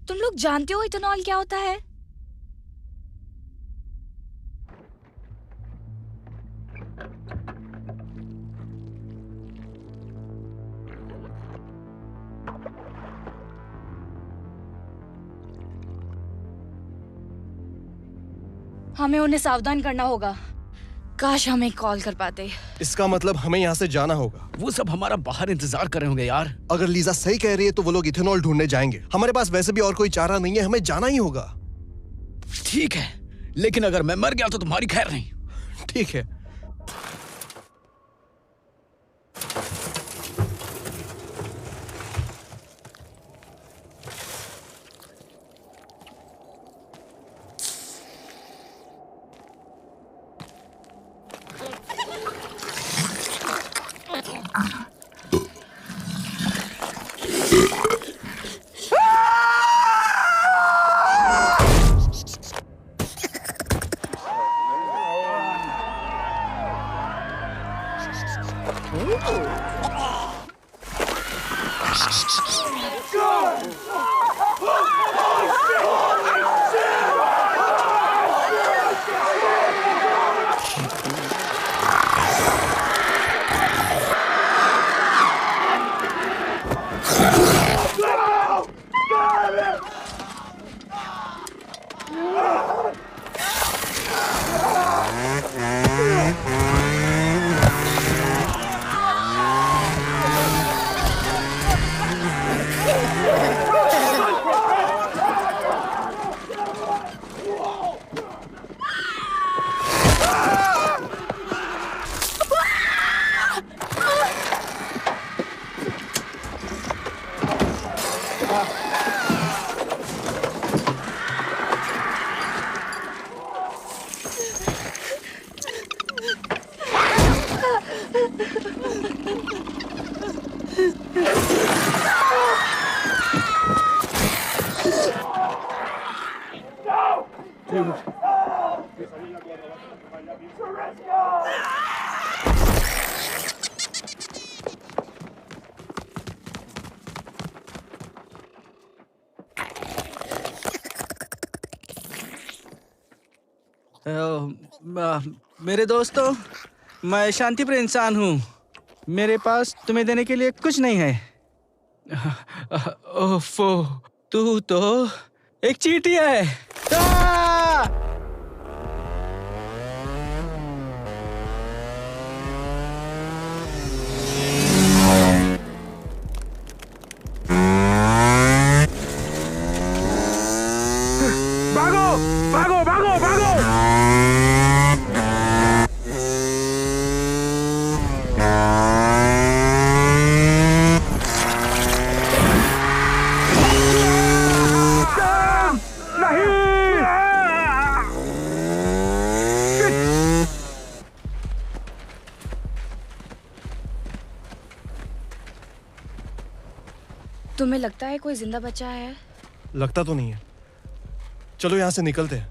तुम लोग जानते हो इथेनॉल क्या होता है? हमें उन्हें सावधान करना होगा। काश हमें कॉल कर पाते। इसका मतलब हमें यहाँ से जाना होगा। वो सब हमारा बाहर इंतजार कर रहे होंगे यार। अगर लीजा सही कह रही है तो वो लोग इथेनॉल ढूंढने जाएंगे। हमारे पास वैसे भी और कोई चारा नहीं है, हमें जाना ही होगा। ठीक है, लेकिन अगर मैं मर गया तो तुम्हारी खैर नहीं। ठीक है। मेरे दोस्तों, मैं शांतिप्रिय इंसान हूँ। मेरे पास तुम्हें देने के लिए कुछ नहीं है। ओफो, तू तो एक चींटी है। भागो भागो भागो भागो। तुम्हें लगता है कोई जिंदा बचा है? लगता तो नहीं है। चलो यहाँ से निकलते हैं।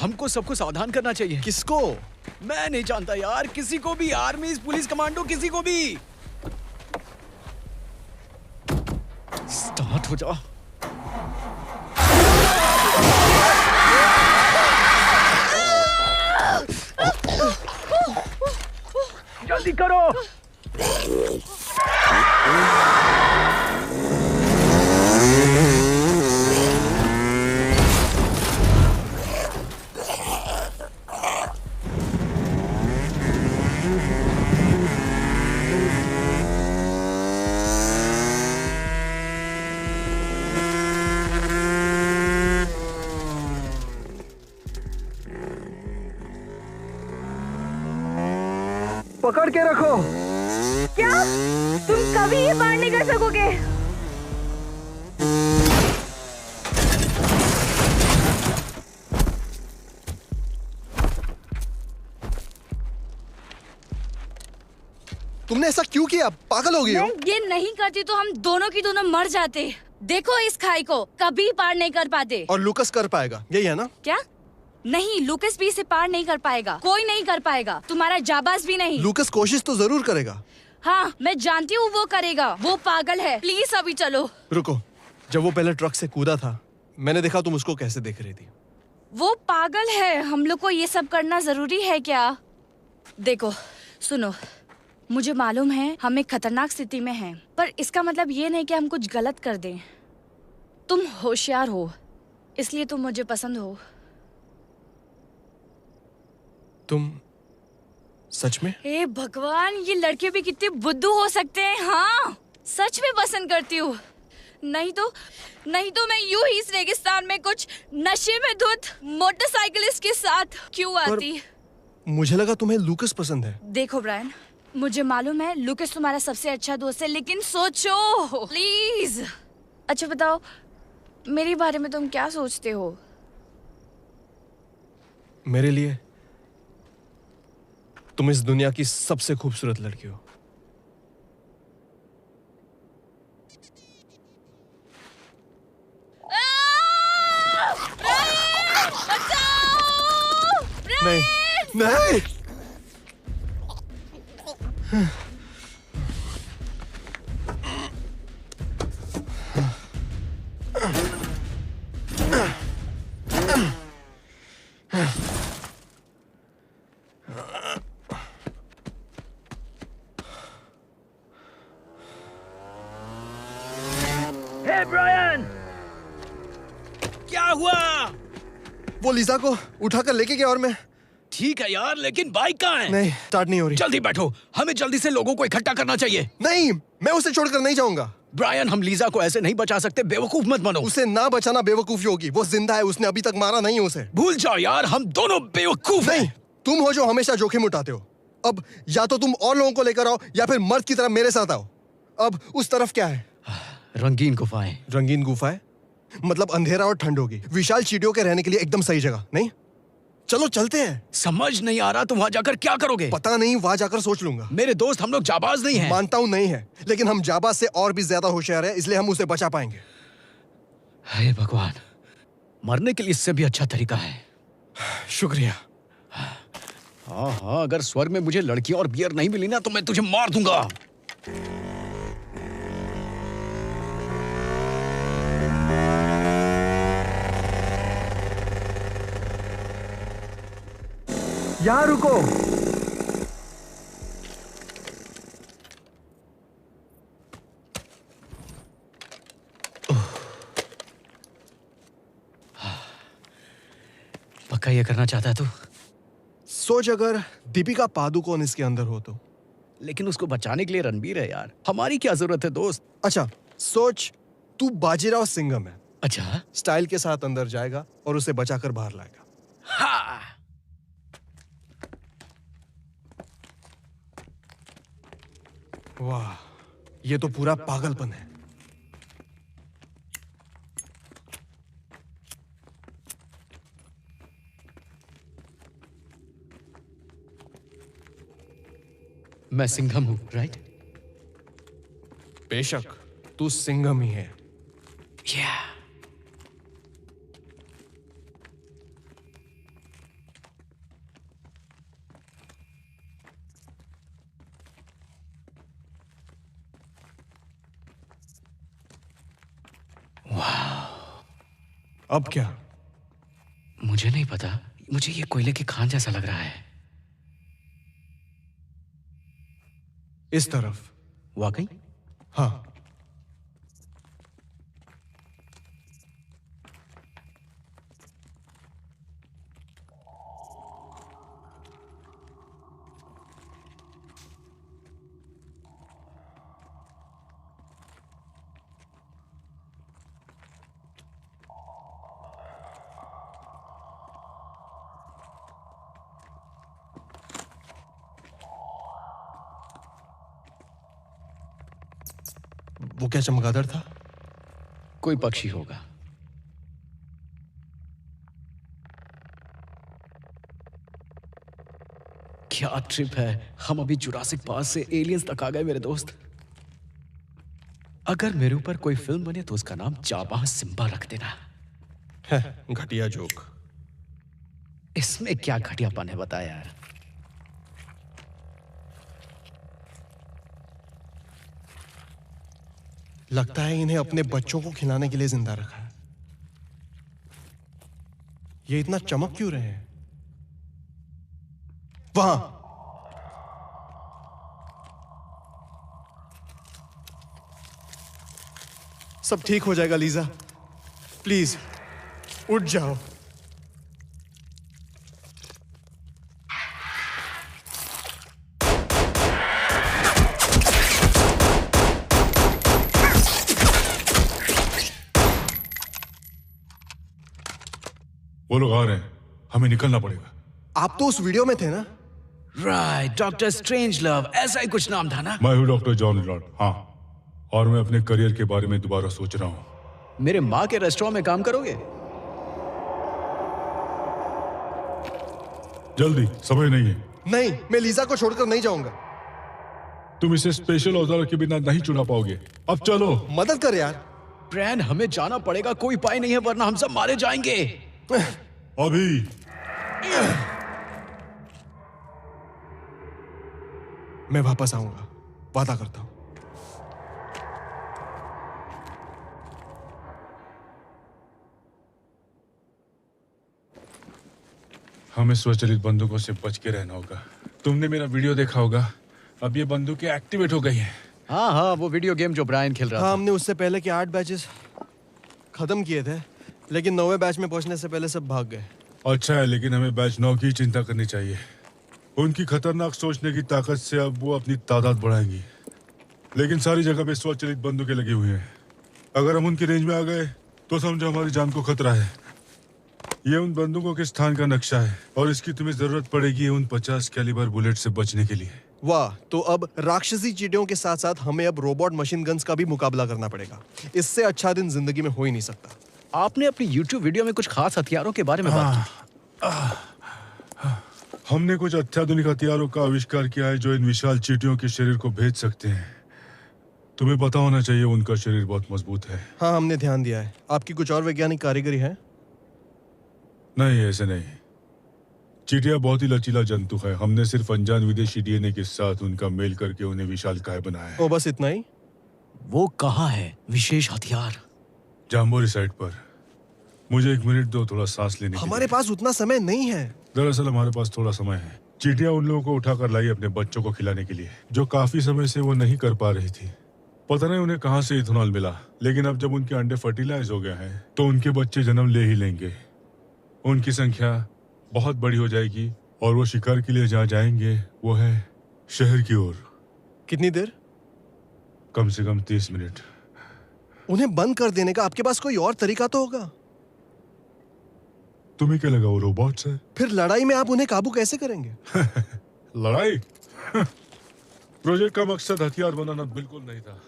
हमको सबको सावधान करना चाहिए। किसको? मैं नहीं जानता यार, किसी को भी, आर्मी, पुलिस, कमांडो, किसी को भी। स्टार्ट हो जाओ। जल्दी करो। पकड़ के रखो। क्या तुम कभी ये पार नहीं कर सकोगे? तुमने ऐसा क्यों किया? पागल हो गई हो? मैं ये नहीं करती तो हम दोनों की दोनों मर जाते। देखो इस खाई को, कभी पार नहीं कर पाते। और लूकस कर पाएगा, यही है ना? क्या? नहीं, लूकस भी इसे पार नहीं कर पाएगा। कोई नहीं कर पाएगा, तुम्हारा जाबाज भी नहीं। लूकस कोशिश तो जरूर करेगा। हाँ, मैं जानती हूँ वो करेगा। वो पागल है। प्लीज अभी चलो। रुको, जब वो पहले ट्रक से कूदा था, मैंने देखा तुम उसको कैसे देख रही थी। वो पागल है। हम लोग को ये सब करना जरूरी है क्या? देखो, सुनो, मुझे मालूम है हम एक खतरनाक स्थिति में हैं, पर इसका मतलब ये नहीं कि हम कुछ गलत कर दें। तुम होशियार हो, इसलिए तुम मुझे पसंद हो। तुम सच में? हे भगवान, ये लड़के भी कितने बुद्धू हो सकते हैं। हाँ, सच में पसंद करती हूँ। नहीं तो मैं यूं ही इस रेगिस्तान में कुछ नशे में धुत मोटरसाइकिलिस्ट के साथ क्यों आती? मुझे लगा तुम्हें लूकस पसंद है। देखो ब्रायन, मुझे मालूम है लूकस तुम्हारा सबसे अच्छा दोस्त है, लेकिन सोचो प्लीज। अच्छा बताओ, मेरे बारे में तुम क्या सोचते हो? मेरे लिए तुम इस दुनिया की सबसे खूबसूरत लड़की हो। नहीं, नहीं। हे ब्रायन, क्या हुआ? वो लीजा को उठाकर लेके गया और मैं। ठीक है यार, लेकिन बाइक कहाँ है? नहीं, स्टार्ट नहीं हो रही। जल्दी बैठो, हमें जल्दी से लोगों को इकट्ठा करना चाहिए। नहीं, मैं उसे छोड़कर नहीं जाऊंगा। ब्रायन, हम लीजा को ऐसे नहीं बचा सकते, बेवकूफ मत बनो। उसे ना बचाना बेवकूफी होगी। वो जिंदा है, उसने अभी तक मारा नहीं उसे। भूल जाओ यार, हम दोनों बेवकूफ नहीं, तुम हो जो हमेशा जोखिम उठाते हो। अब या तो तुम और लोगों को लेकर आओ या फिर मर्द की तरह मेरे साथ आओ। अब उस तरफ क्या है? रंगीन गुफाएं। रंगीन गुफाएं मतलब अंधेरा और ठंड होगी। विशाल चींटियों के रहने के लिए एकदम सही जगह। नहीं, चलो चलते हैं। समझ नहीं आ रहा तुम वहां जाकर क्या करोगे? पता नहीं, वहां जाकर सोच लूंगा। मेरे दोस्त, हम लोग जाबाज नहीं हैं। मानता हूं नहीं है, लेकिन हम जाबाज से और भी ज्यादा होशियार है, इसलिए हम उसे बचा पाएंगे। हे भगवान, मरने के लिए इससे भी अच्छा तरीका है। शुक्रिया। हाँ, अगर स्वर्ग में मुझे लड़की और बियर नहीं मिली ना तो मैं तुझे मार दूंगा। यहाँ रुको। पक्का ये करना चाहता है तू? सोच अगर दीपिका पादुकोण इसके अंदर हो तो। लेकिन उसको बचाने के लिए रणबीर है यार, हमारी क्या जरूरत है दोस्त? अच्छा सोच तू बाजीराव सिंघम है। अच्छा, स्टाइल के साथ अंदर जाएगा और उसे बचाकर बाहर लाएगा। हाँ। वाह, ये तो पूरा पागलपन है। मैं सिंघम हूं, राइट? बेशक तू सिंघम ही है। अब क्या? मुझे नहीं पता, मुझे ये कोयले की खान जैसा लग रहा है। इस तरफ। वाकई? हाँ। वो क्या चमगादड़ था? कोई पक्षी होगा। क्या ट्रिप है, हम अभी जुरासिक पार्क से एलियंस तक आ गए मेरे दोस्त। अगर मेरे ऊपर कोई फिल्म बने तो उसका नाम जाबाज सिम्बा रख देना। घटिया जोक। इसमें क्या घटियापन है बता यार। लगता है इन्हें अपने बच्चों को खिलाने के लिए जिंदा रखा है। ये इतना चमक क्यों रहे हैं? वहां सब ठीक हो जाएगा लीजा, प्लीज उठ जाओ। वो लोग आ रहे हैं, हमें निकलना पड़ेगा। आप तो उस वीडियो में थे ना? राइट, डॉक्टर स्ट्रेंज लव, ऐसा ही कुछ नाम था ना? मैं हूँ डॉक्टर जॉन लॉर्ड। हाँ, और मैं अपने करियर के बारे में दोबारा सोच रहा हूँ। मेरे माँ के रेस्टोरेंट में काम करोगे? जल्दी, समय नहीं है। नहीं, मैं लीजा को छोड़कर नहीं जाऊंगा। तुम इसे स्पेशल औजार के बिना नहीं चुरा पाओगे। अब चलो। मदद कर यार। ब्रैन, हमें जाना पड़ेगा, कोई उपाय नहीं है वरना हम सब मारे जाएंगे। अभी मैं वापस आऊंगा, वादा करता हूं। हमें स्वचालित बंदूकों से बच के रहना होगा। तुमने मेरा वीडियो देखा होगा, अब ये बंदूकें एक्टिवेट हो गई हैं। हाँ हाँ, वो वीडियो गेम जो ब्रायन खेल रहा था। हमने उससे पहले के 8 बैचेस खत्म किए थे, लेकिन 9वें बैच में पहुंचने से पहले सब भाग गए। अच्छा है, लेकिन हमें बैच 9 की चिंता करनी चाहिए। उनकी खतरनाक सोचने की ताकत से अब वो अपनी तादाद बढ़ाएंगी, लेकिन सारी जगह पे स्वचालित बंदूकें लगी हुई हैं। अगर हम उनकी रेंज में आ गए तो समझो हमारी जान को खतरा है। ये उन बंदूकों के स्थान का नक्शा है और इसकी तुम्हें जरूरत पड़ेगी उन 50 कैलिबर बुलेट से बचने के लिए। वाह, तो अब राक्षसी चींटियों के साथ साथ हमें अब रोबोट मशीन गन्स का भी मुकाबला करना पड़ेगा। इससे अच्छा दिन जिंदगी में हो ही नहीं सकता। आपने अपनी YouTube वीडियो में कुछ खास हथियारों के बारे में बात की। हमने कुछ अत्याधुनिक हथियारों का आविष्कार किया है जो इन विशाल चींटियों के शरीर को भेद सकते हैं। तुम्हें पता होना चाहिए उनका शरीर बहुत मजबूत है। हाँ, हमने ध्यान दिया है। आपकी कुछ और वैज्ञानिक कारीगरी है? नहीं, ऐसे नहीं। चींटियां बहुत ही लचीला जंतु है। हमने सिर्फ अनजान विदेशी डीएनए के साथ उनका मेल करके उन्हें विशालकाय बनाया है। ओ, बस इतना ही? वो कहाँ है विशेष हथियार? जाम्बोरी साइड पर। मुझे 1 मिनट दो, थोड़ा सांस लेने के हमारे पास उतना समय नहीं है। दरअसल हमारे पास थोड़ा समय है। चींटियां उन लोगों को उठाकर लाई अपने बच्चों को खिलाने के लिए, जो काफी समय से वो नहीं कर पा रही थी। पता नहीं उन्हें कहां से इथेनॉल मिला, लेकिन अब जब उनके अंडे फर्टिलाइज हो गए हैं तो उनके बच्चे जन्म ले ही लेंगे। उनकी संख्या बहुत बड़ी हो जाएगी और वो शिकार के लिए जहाँ जाएंगे वो है शहर की ओर। कितनी देर? कम से कम 30 मिनट। उन्हें बंद कर देने का आपके पास कोई और तरीका तो होगा? तुम्हें क्या लगा वो रोबोट्स है? फिर लड़ाई में आप उन्हें काबू कैसे करेंगे? लड़ाई? प्रोजेक्ट का मकसद हथियार बनाना बिल्कुल नहीं था।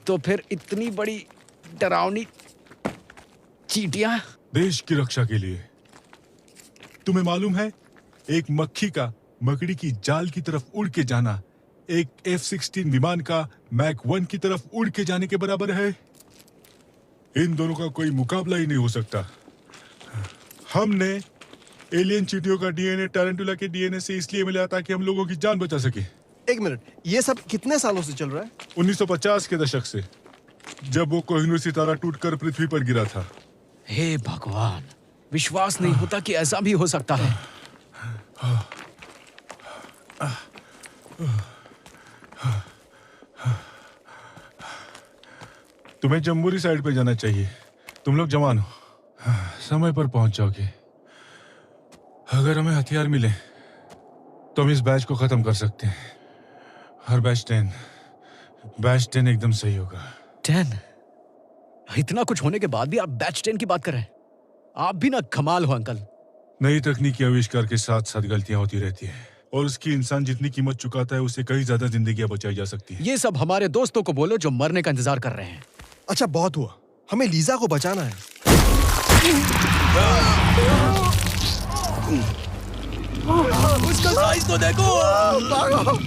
तो फिर इतनी बड़ी डरावनी चींटियां? देश की रक्षा के लिए। तुम्हें मालूम है, एक मक्खी का मकड़ी की जाल की तरफ उड़ के जाना एक F-16 विमान का मैक 1 की तरफ उड़ के जाने के बराबर है। इन दोनों का कोई मुकाबला ही नहीं हो सकता। हमने एलियन चींटियों का डीएनए टारंटुला के डीएनए से इसलिए मिला ताकि हम लोगों की जान बचा सके। एक मिनट, ये सब कितने सालों से चल रहा है? 1950 के दशक से, जब वो कोहिनूर सितारा टूटकर पृथ्वी पर गिरा था। हे भगवान, विश्वास नहीं होता कि ऐसा भी हो सकता है। तुम्हें जम्बूरी साइड पे जाना चाहिए। तुम लोग जवान हो, समय पर पहुंच जाओगे। अगर हमें हथियार मिले तो हम इस बैच को खत्म कर सकते हैं। हर बैच 10 एकदम सही होगा। 10? इतना कुछ होने के बाद भी आप बैच 10 की बात कर रहे हैं? आप भी ना कमाल हो अंकल। नई तकनीकी आविष्कार के साथ साथ गलतियां होती रहती है, और उसकी इंसान जितनी कीमत चुकाता है उससे कई ज्यादा जिंदगियां बचाई जा सकती है। ये सब हमारे दोस्तों को बोलो जो मरने का इंतजार कर रहे हैं। अच्छा, बहुत हुआ, हमें लीजा को बचाना है। उसका साइज तो देखो। भागो।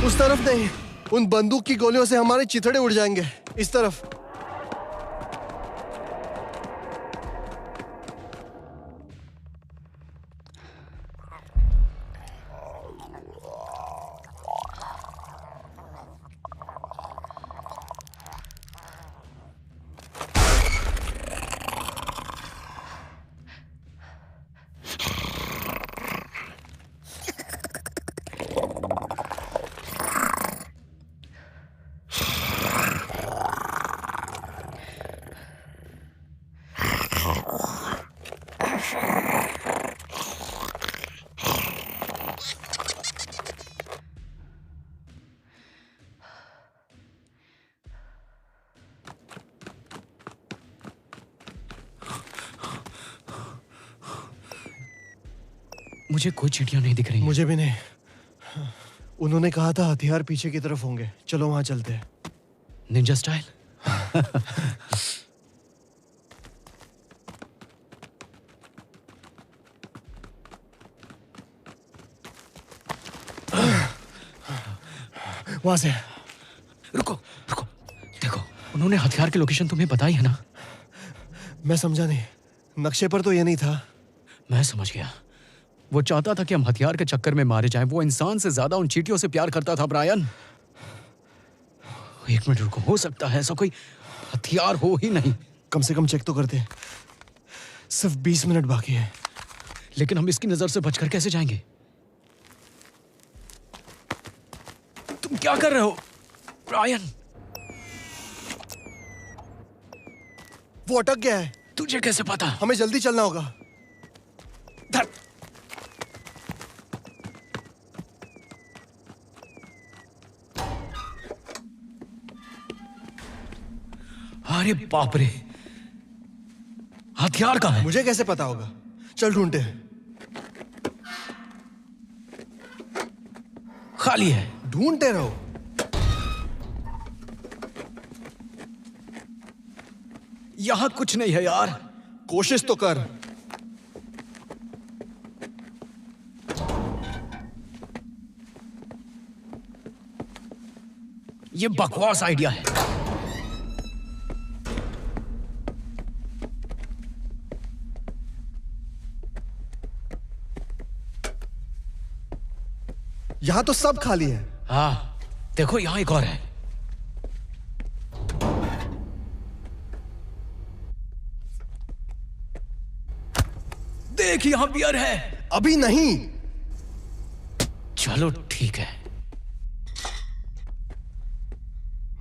उस तरफ नहीं, उन बंदूक की गोलियों से हमारे चिथड़े उड़ जाएंगे। इस तरफ। मुझे कोई चींटियां नहीं दिख रही। मुझे भी नहीं। उन्होंने कहा था हथियार पीछे की तरफ होंगे। चलो वहां चलते हैं। Ninja style. वहां से। रुको रुको, देखो उन्होंने हथियार की लोकेशन तुम्हें बताई है ना? मैं समझा नहीं, नक्शे पर तो ये नहीं था। मैं समझ गया। वो चाहता था कि हम हथियार के चक्कर में मारे जाएं। वो इंसान से ज्यादा उन चींटियों से प्यार करता था ब्रायन। एक मिनट रुको, हो सकता है ऐसा कोई हथियार हो ही नहीं। कम से कम चेक तो करते। सिर्फ 20 मिनट बाकी है। लेकिन हम इसकी नजर से बचकर कैसे जाएंगे? तुम क्या कर रहे हो ब्रायन? वो अटक गया है। तुझे कैसे पता? हमें जल्दी चलना होगा। अरे बाप रे, हथियार कहाँ है? मुझे कैसे पता होगा? चल ढूंढते हैं। खाली है। ढूंढते रहो। यहां कुछ नहीं है यार। कोशिश तो कर। ये बकवास आइडिया है। यहाँ तो सब खाली है। हाँ, देखो यहाँ एक और है। देख, यहाँ बियर है। अभी नहीं। चलो ठीक है।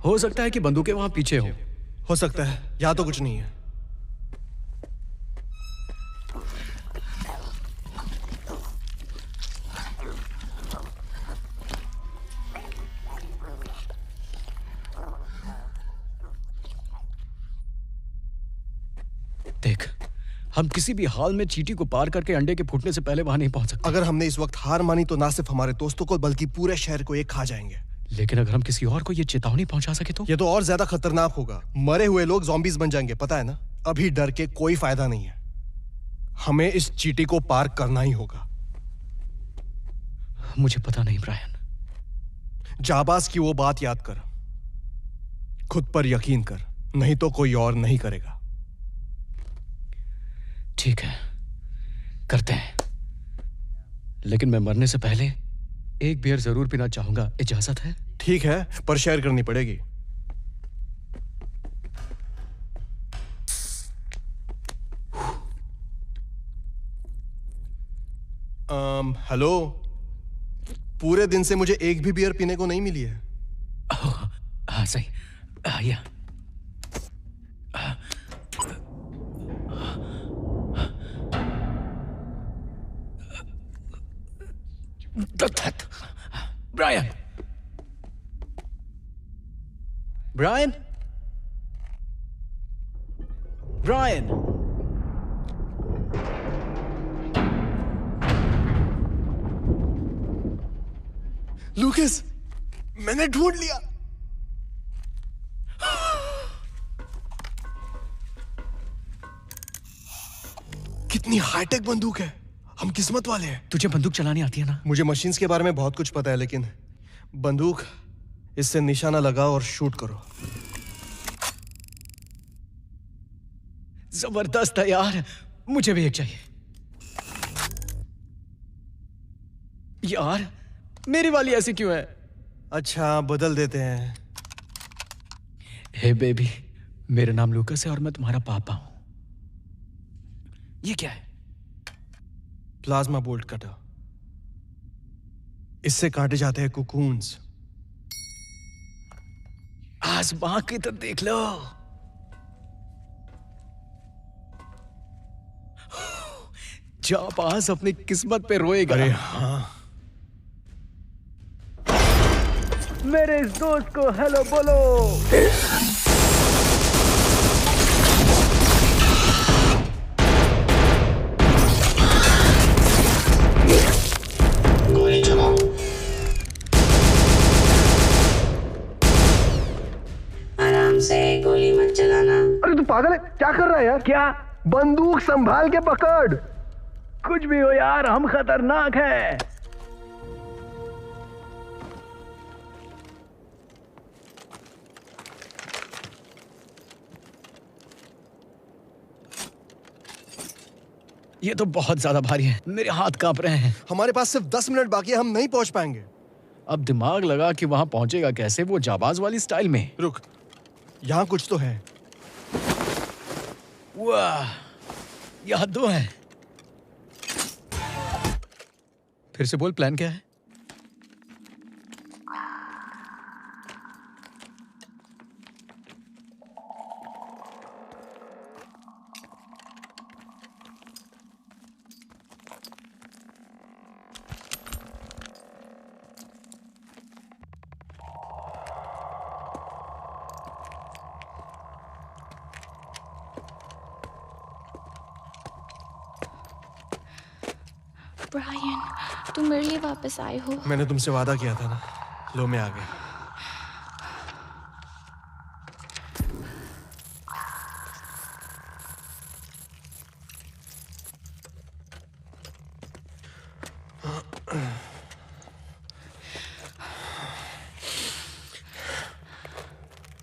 हो सकता है कि बंदूकें वहां पीछे हो सकता है, यहाँ तो कुछ नहीं है। देख, हम किसी भी हाल में चींटी को पार करके अंडे के फूटने से पहले वहां नहीं पहुंच सकते। अगर हमने इस वक्त हार मानी तो ना सिर्फ हमारे दोस्तों को बल्कि पूरे शहर को ये खा जाएंगे। लेकिन अगर हम किसी और को ये चेतावनी पहुंचा सके तो? ये तो और ज्यादा खतरनाक होगा। मरे हुए लोग ज़ॉम्बीज बन जाएंगे, पता है ना। अभी डर के कोई फायदा नहीं है। हमें इस चींटी को पार करना ही होगा। मुझे पता नहीं ब्रायन। जाबाज की वो बात याद कर, खुद पर यकीन कर, नहीं तो कोई और नहीं करेगा। ठीक है, करते हैं। लेकिन मैं मरने से पहले एक बियर जरूर पीना चाहूंगा। इजाजत है? ठीक है, पर शेयर करनी पड़ेगी। हेलो, पूरे दिन से मुझे एक भी बियर पीने को नहीं मिली है। हाँ सही। या ब्रायन, ब्रायन, ब्रायन, लूकस, मैंने ढूंढ लिया। कितनी हाईटेक बंदूक है। हम किस्मत वाले हैं। तुझे बंदूक चलानी आती है ना? मुझे मशीन्स के बारे में बहुत कुछ पता है, लेकिन बंदूक, इससे निशाना लगाओ और शूट करो। जबरदस्त है यार, मुझे भी एक चाहिए। यार, मेरी वाली ऐसी क्यों है? अच्छा, बदल देते हैं। हे बेबी, मेरा नाम लूकस है और मैं तुम्हारा पापा हूं। ये क्या है? Plasma bolt cutter. इससे काटे जाते हैं कुकून्स। आसमां की तरफ देख लो। जाबाज अपनी किस्मत पे रोएगा। अरे हाँ। मेरे इस दोस्त को हेलो बोलो। गोली चलाओ। आराम से, गोली मत चलाना। अरे तू पागल है, क्या कर रहा है यार? क्या? बंदूक संभाल के पकड़। कुछ भी हो यार, हम खतरनाक हैं। ये तो बहुत ज्यादा भारी है, मेरे हाथ कांप रहे हैं। हमारे पास सिर्फ 10 मिनट बाकी है, हम नहीं पहुंच पाएंगे। अब दिमाग लगा कि वहां पहुंचेगा कैसे, वो जाबाज वाली स्टाइल में। रुक, यहाँ कुछ तो है। वाह, यहाँ दो हैं। फिर से बोल, प्लान क्या है? ब्रायन, तुम मेरे लिए वापस आए हो। मैंने तुमसे वादा किया था ना। लो, मैं आ गया।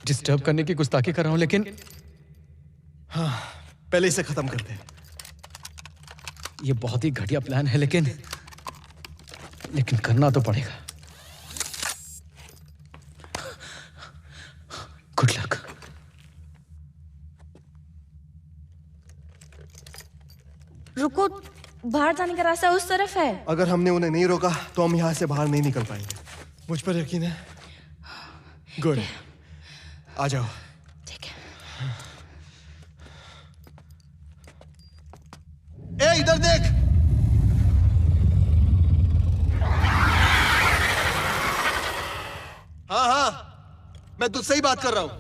डिस्टर्ब करने की गुस्ताखी कर रहा हूं, लेकिन हाँ, पहले इसे खत्म करते हैं। ये बहुत ही घटिया प्लान है, लेकिन करना तो पड़ेगा। रुको, बाहर जाने का रास्ता उस तरफ है। अगर हमने उन्हें नहीं रोका तो हम यहाँ से बाहर नहीं निकल पाएंगे। मुझ पर यकीन है? गुड, आ जाओ। ठीक है। ए, इधर देख। हाँ, मैं तुझसे ही बात कर रहा हूँ।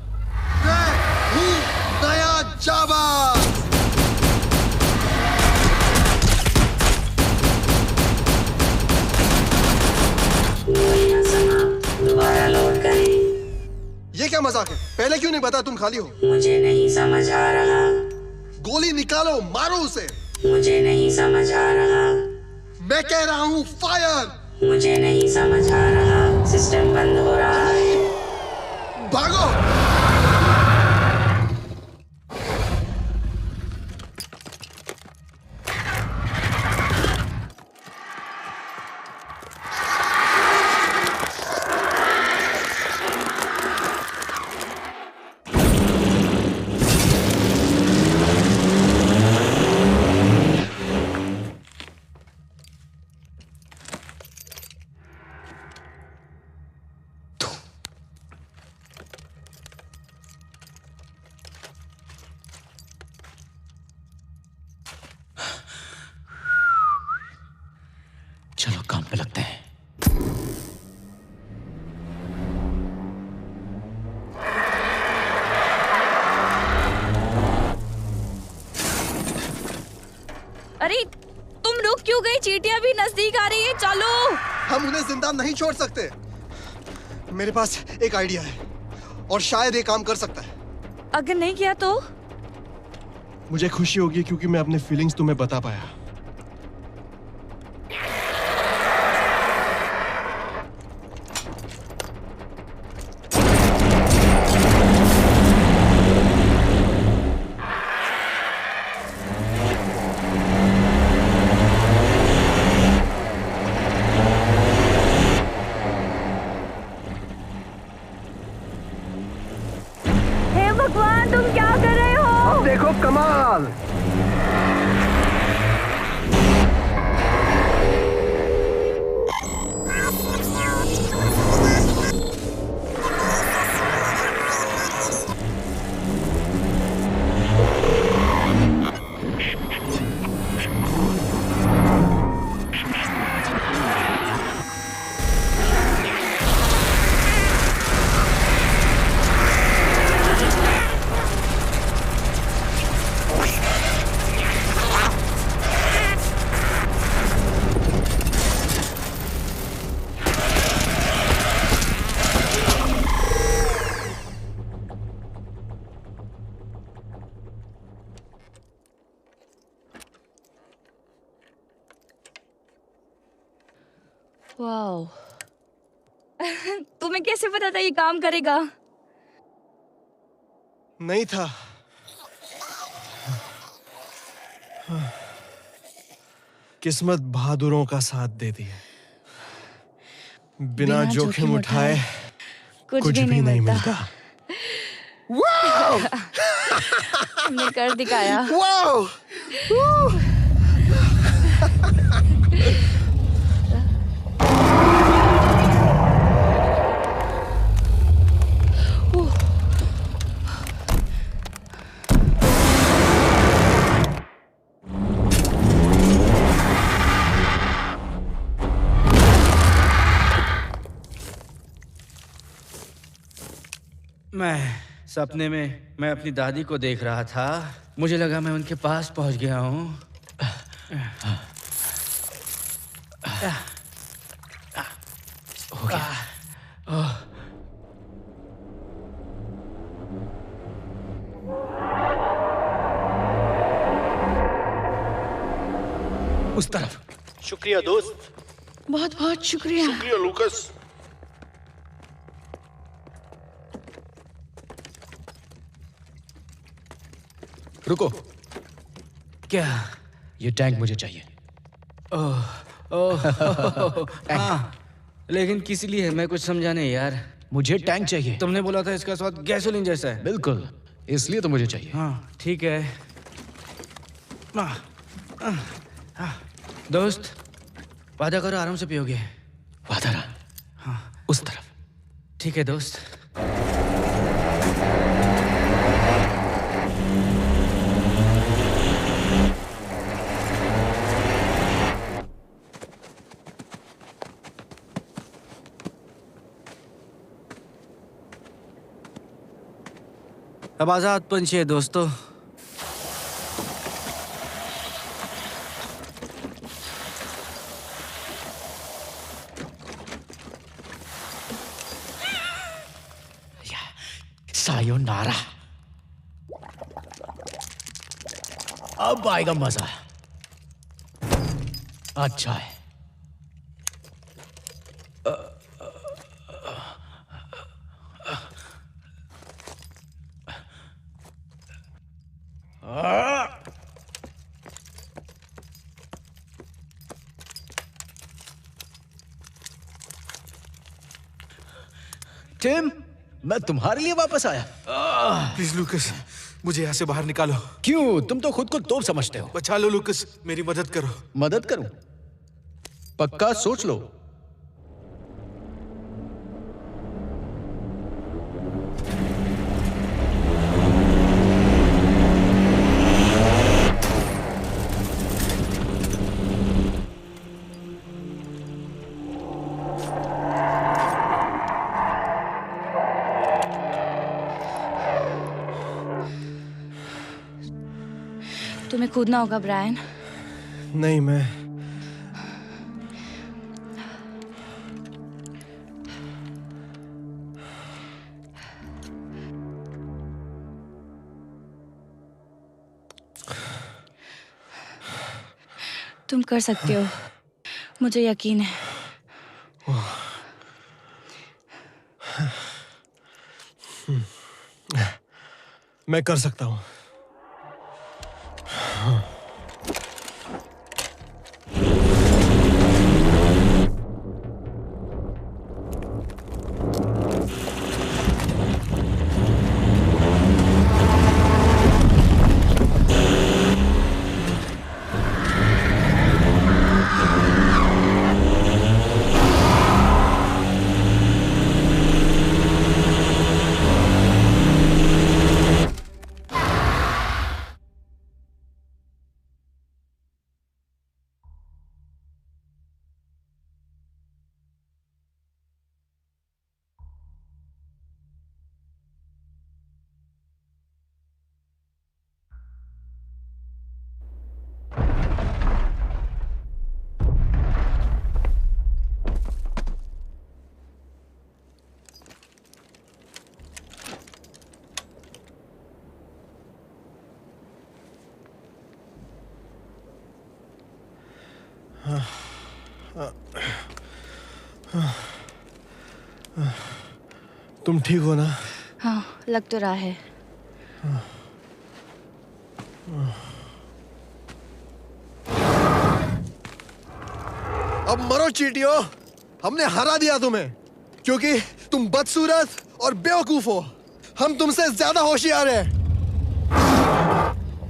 मैं हूँ नया जाबाज। दोबारा लौट करें। ये क्या मजाक है? पहले क्यों नहीं बताया तुम खाली हो? मुझे नहीं समझ आ रहा। गोली निकालो, मारो उसे। मुझे नहीं समझ आ रहा। मैं कह रहा हूँ फायर। मुझे नहीं समझ आ रहा। सिस्टम बंद हो रहा है। भागो। चलो काम पे लगते हैं। अरे तुम रुक क्यों गई? चींटियां भी नजदीक आ रही है, चलो। हम उन्हें जिंदा नहीं छोड़ सकते। मेरे पास एक आइडिया है और शायद ये काम कर सकता है। अगर नहीं किया तो? मुझे खुशी होगी क्योंकि मैं अपने फीलिंग्स तुम्हें बता पाया। हे भगवान, तुम क्या कर रहे हो? अब देखो कमाल। वाओ। तुम्हें कैसे पता था ये काम करेगा? नहीं था। किस्मत बहादुरों का साथ देती है। बिना जोखिम उठाए कुछ भी नहीं मिलता। तुमने कर दिखाया। वाओ! सपने में मैं अपनी दादी को देख रहा था। मुझे लगा मैं उनके पास पहुंच गया हूँ। हो गया। उस तरफ। शुक्रिया दोस्त। बहुत बहुत शुक्रिया। शुक्रिया लूकस। रुको। क्या? ये टैंक मुझे चाहिए। ओह ओह हाँ, लेकिन किस लिए? मैं कुछ समझा नहीं यार। मुझे टैंक चाहिए। तुमने बोला था इसका स्वाद गैसोलीन जैसा है। बिल्कुल, इसलिए तो मुझे चाहिए। हाँ ठीक है। दोस्त, वादा करो आराम से पियोगे। वादा रहा। हाँ, उस तरफ। ठीक है दोस्त। अब आजाद पंछी है दोस्तों। सायोनारा। अब आएगा मजा। अच्छा है। टिम, मैं तुम्हारे लिए वापस आया। प्लीज लूकस, मुझे यहाँ से बाहर निकालो। क्यों? तुम तो खुद को तोप समझते हो। बचा लो लूकस, मेरी मदद करो। मदद करूं? पक्का सोच लो। तुम्हें कूदना होगा ब्रायन। नहीं, मैं तुम कर सकते हो, मुझे यकीन है। मैं कर सकता हूँ। तुम ठीक हो ना? हाँ, लग तो रहा है। अब मरो चींटियों, हमने हरा दिया तुम्हें क्योंकि तुम बदसूरत और बेवकूफ हो। हम तुमसे ज्यादा होशियार हैं।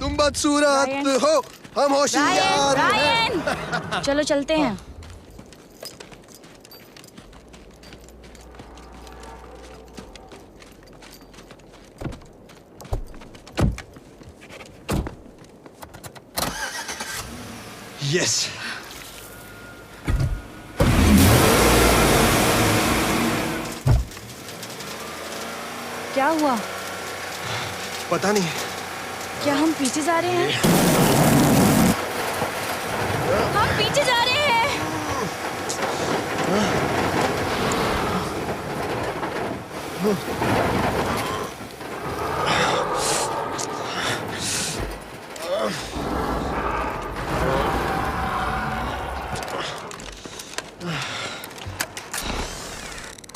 तुम बदसूरत हो, हम होशियार हैं। चलो चलते हैं। यस। क्या हुआ? पता नहीं। क्या हम पीछे जा रहे हैं? हम पीछे जा रहे हैं।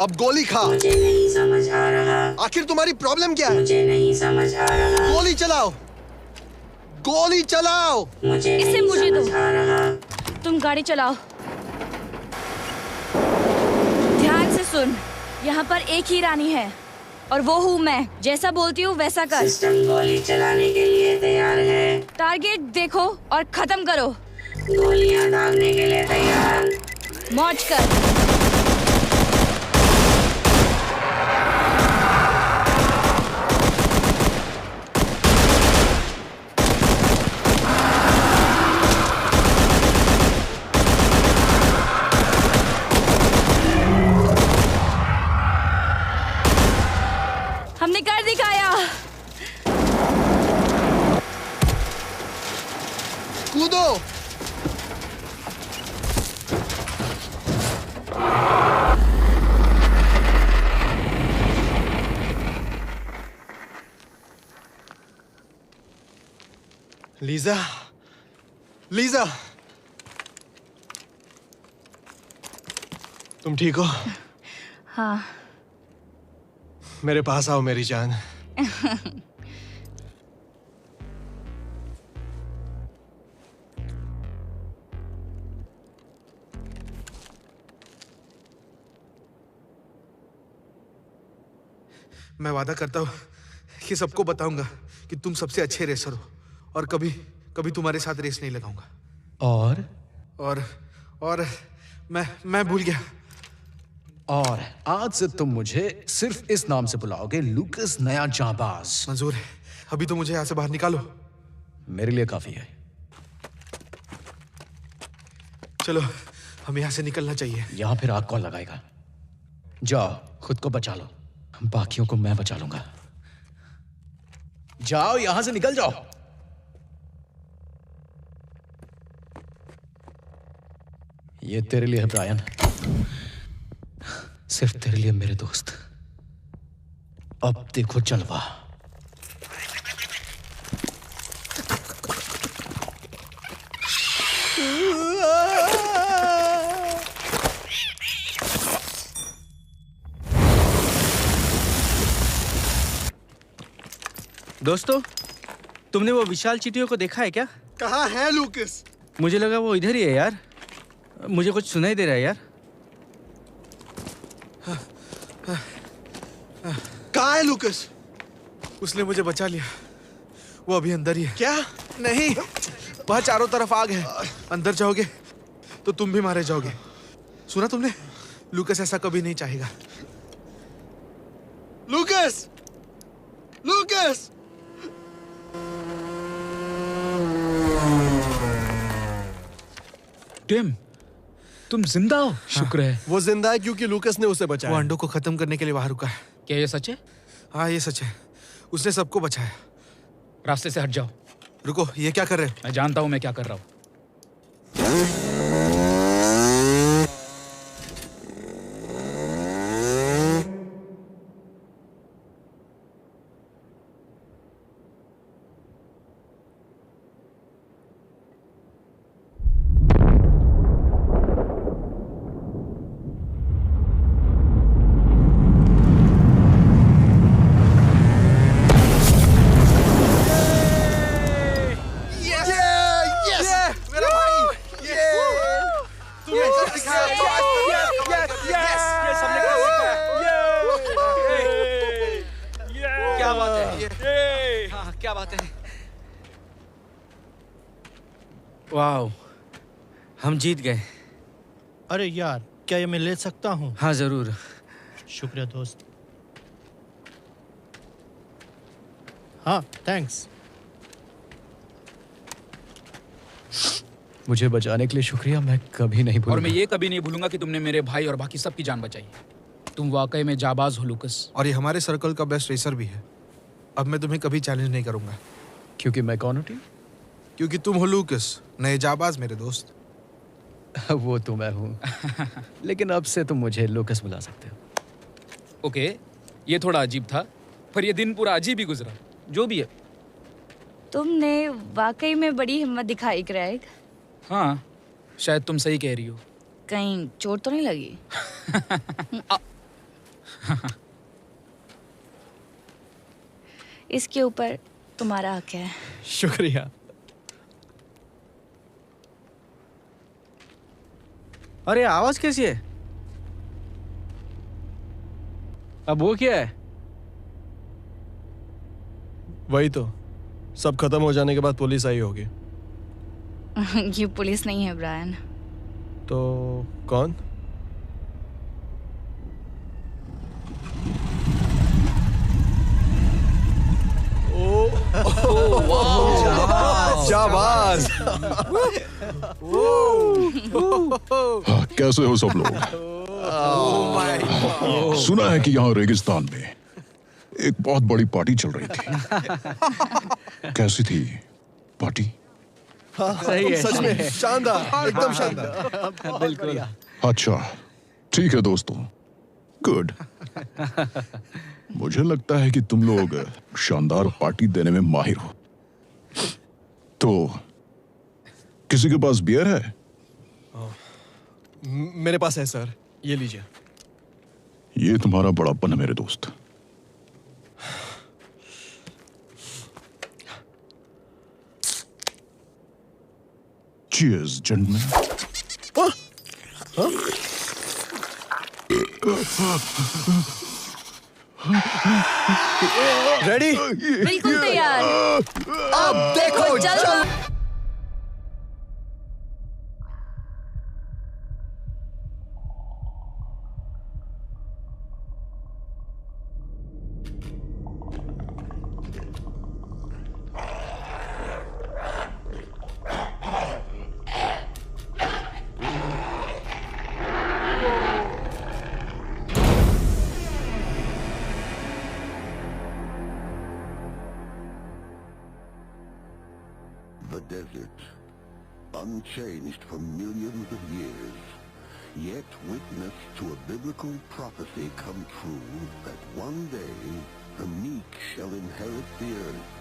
अब गोली खा। मुझे नहीं समझ आ रहा। आखिर तुम्हारी प्रॉब्लम क्या है? मुझे नहीं समझ आ रहा। गोली चलाओ, गोली चलाओ। मुझे इसे मुझे दो। आ रहा। तुम गाड़ी चलाओ। ध्यान से सुन, यहाँ पर एक ही रानी है। और वो हूँ मैं। जैसा बोलती हूँ वैसा कर। सिस्टम गोली चलाने के लिए तैयार है। टारगेट देखो और खत्म करो। गोलियां दागने के लिए तैयार। मौज कर। हमने कर दिखाया। कूदो। लीजा, लीजा, तुम ठीक हो? हाँ। मेरे पास आओ मेरी जान। मैं वादा करता हूँ कि सबको बताऊंगा कि तुम सबसे अच्छे रेसर हो और कभी कभी तुम्हारे साथ रेस नहीं लगाऊंगा। और मैं भूल गया। और आज से तुम मुझे सिर्फ इस नाम से बुलाओगे, लूकस नया जाबाज। मंजूर है। अभी तो मुझे यहाँ से बाहर निकालो। मेरे लिए काफी है। चलो, हमें यहाँ से निकलना चाहिए। यहाँ फिर आग कौन लगाएगा? जाओ, खुद को बचा लो, बाकियों को मैं बचा लूंगा। जाओ, यहां से निकल जाओ। ये तेरे लिए है ब्रायन, सिर्फ तेरे लिए मेरे दोस्त। अब देखो जलवा। दोस्तों, तुमने वो विशाल चींटियों को देखा है क्या? कहाँ है लूकस? मुझे लगा वो इधर ही है यार। मुझे कुछ सुनाई दे रहा है यार। कहाँ है लूकस? उसने मुझे बचा लिया। वो अभी अंदर ही है। क्या? नहीं, वहाँ चारों तरफ आग है। अंदर जाओगे तो तुम भी मारे जाओगे। सुना तुमने? लूकस ऐसा कभी नहीं चाहेगा। लूकस! लूकस! टिम, तुम जिंदा हो? शुक्र है। वो जिंदा है क्योंकि लूकस ने उसे बचाया। वो अंडों को खत्म करने के लिए वहां रुका है। क्या ये सच है? हाँ, ये सच है। उसने सबको बचाया। रास्ते से हट जाओ। रुको, ये क्या कर रहे हो? मैं जानता हूं मैं क्या कर रहा हूं। वाह, हम जीत गए। अरे यार, क्या ये मैं ले सकता हूँ? हाँ जरूर। शुक्रिया दोस्त। हाँ, थैंक्स। मुझे बचाने के लिए शुक्रिया, मैं कभी नहीं भूलूंगा। और मैं ये कभी नहीं भूलूंगा कि तुमने मेरे भाई और बाकी सबकी जान बचाई। तुम वाकई में जाबाज हो लूकस। और ये हमारे सर्कल का बेस्ट रेसर भी है। अब मैं तुम्हें कभी चैलेंज नहीं करूंगा। क्योंकि मैं कौन हूँ टीम? क्योंकि तुम हो लूकस, नए जाबाज मेरे दोस्त। वो तो मैं हूँ। लेकिन अब से तुम मुझे लूकस बुला सकते हो। ओके, ये थोड़ा अजीब था, पर ये दिन पूरा अजीब ही गुजरा। जो भी है। तुमने वाकई में बड़ी हिम्मत दिखाई क्रेग। हाँ, शायद तुम सही कह रही हो। कहीं चोट तो नहीं लगी? इसके ऊपर तुम्हारा हक है। शुक्रिया। अरे आवाज कैसी है? अब वो क्या है? वही तो, सब खत्म हो जाने के बाद पुलिस आई होगी। ये पुलिस नहीं है ब्रायन। तो कौन? शाबाश। कैसे हो सब लोग? सुना है कि यहाँ रेगिस्तान में एक बहुत बड़ी पार्टी चल रही थी। कैसी थी पार्टी? सही है, सच में शानदार, एकदम शानदार। बिल्कुल। अच्छा, ठीक है दोस्तों, गुड। मुझे लगता है कि तुम लोग शानदार पार्टी देने में माहिर हो। तो किसी के पास बियर है? मेरे पास है सर, ये लीजिए। ये तुम्हारा बड़ापन है मेरे दोस्त। Cheers, gentlemen. रेडी? बिल्कुल तैयार। अब देखो चलो। The desert, unchanged for millions of years, yet witness to a biblical prophecy come true that one day the meek shall inherit the earth.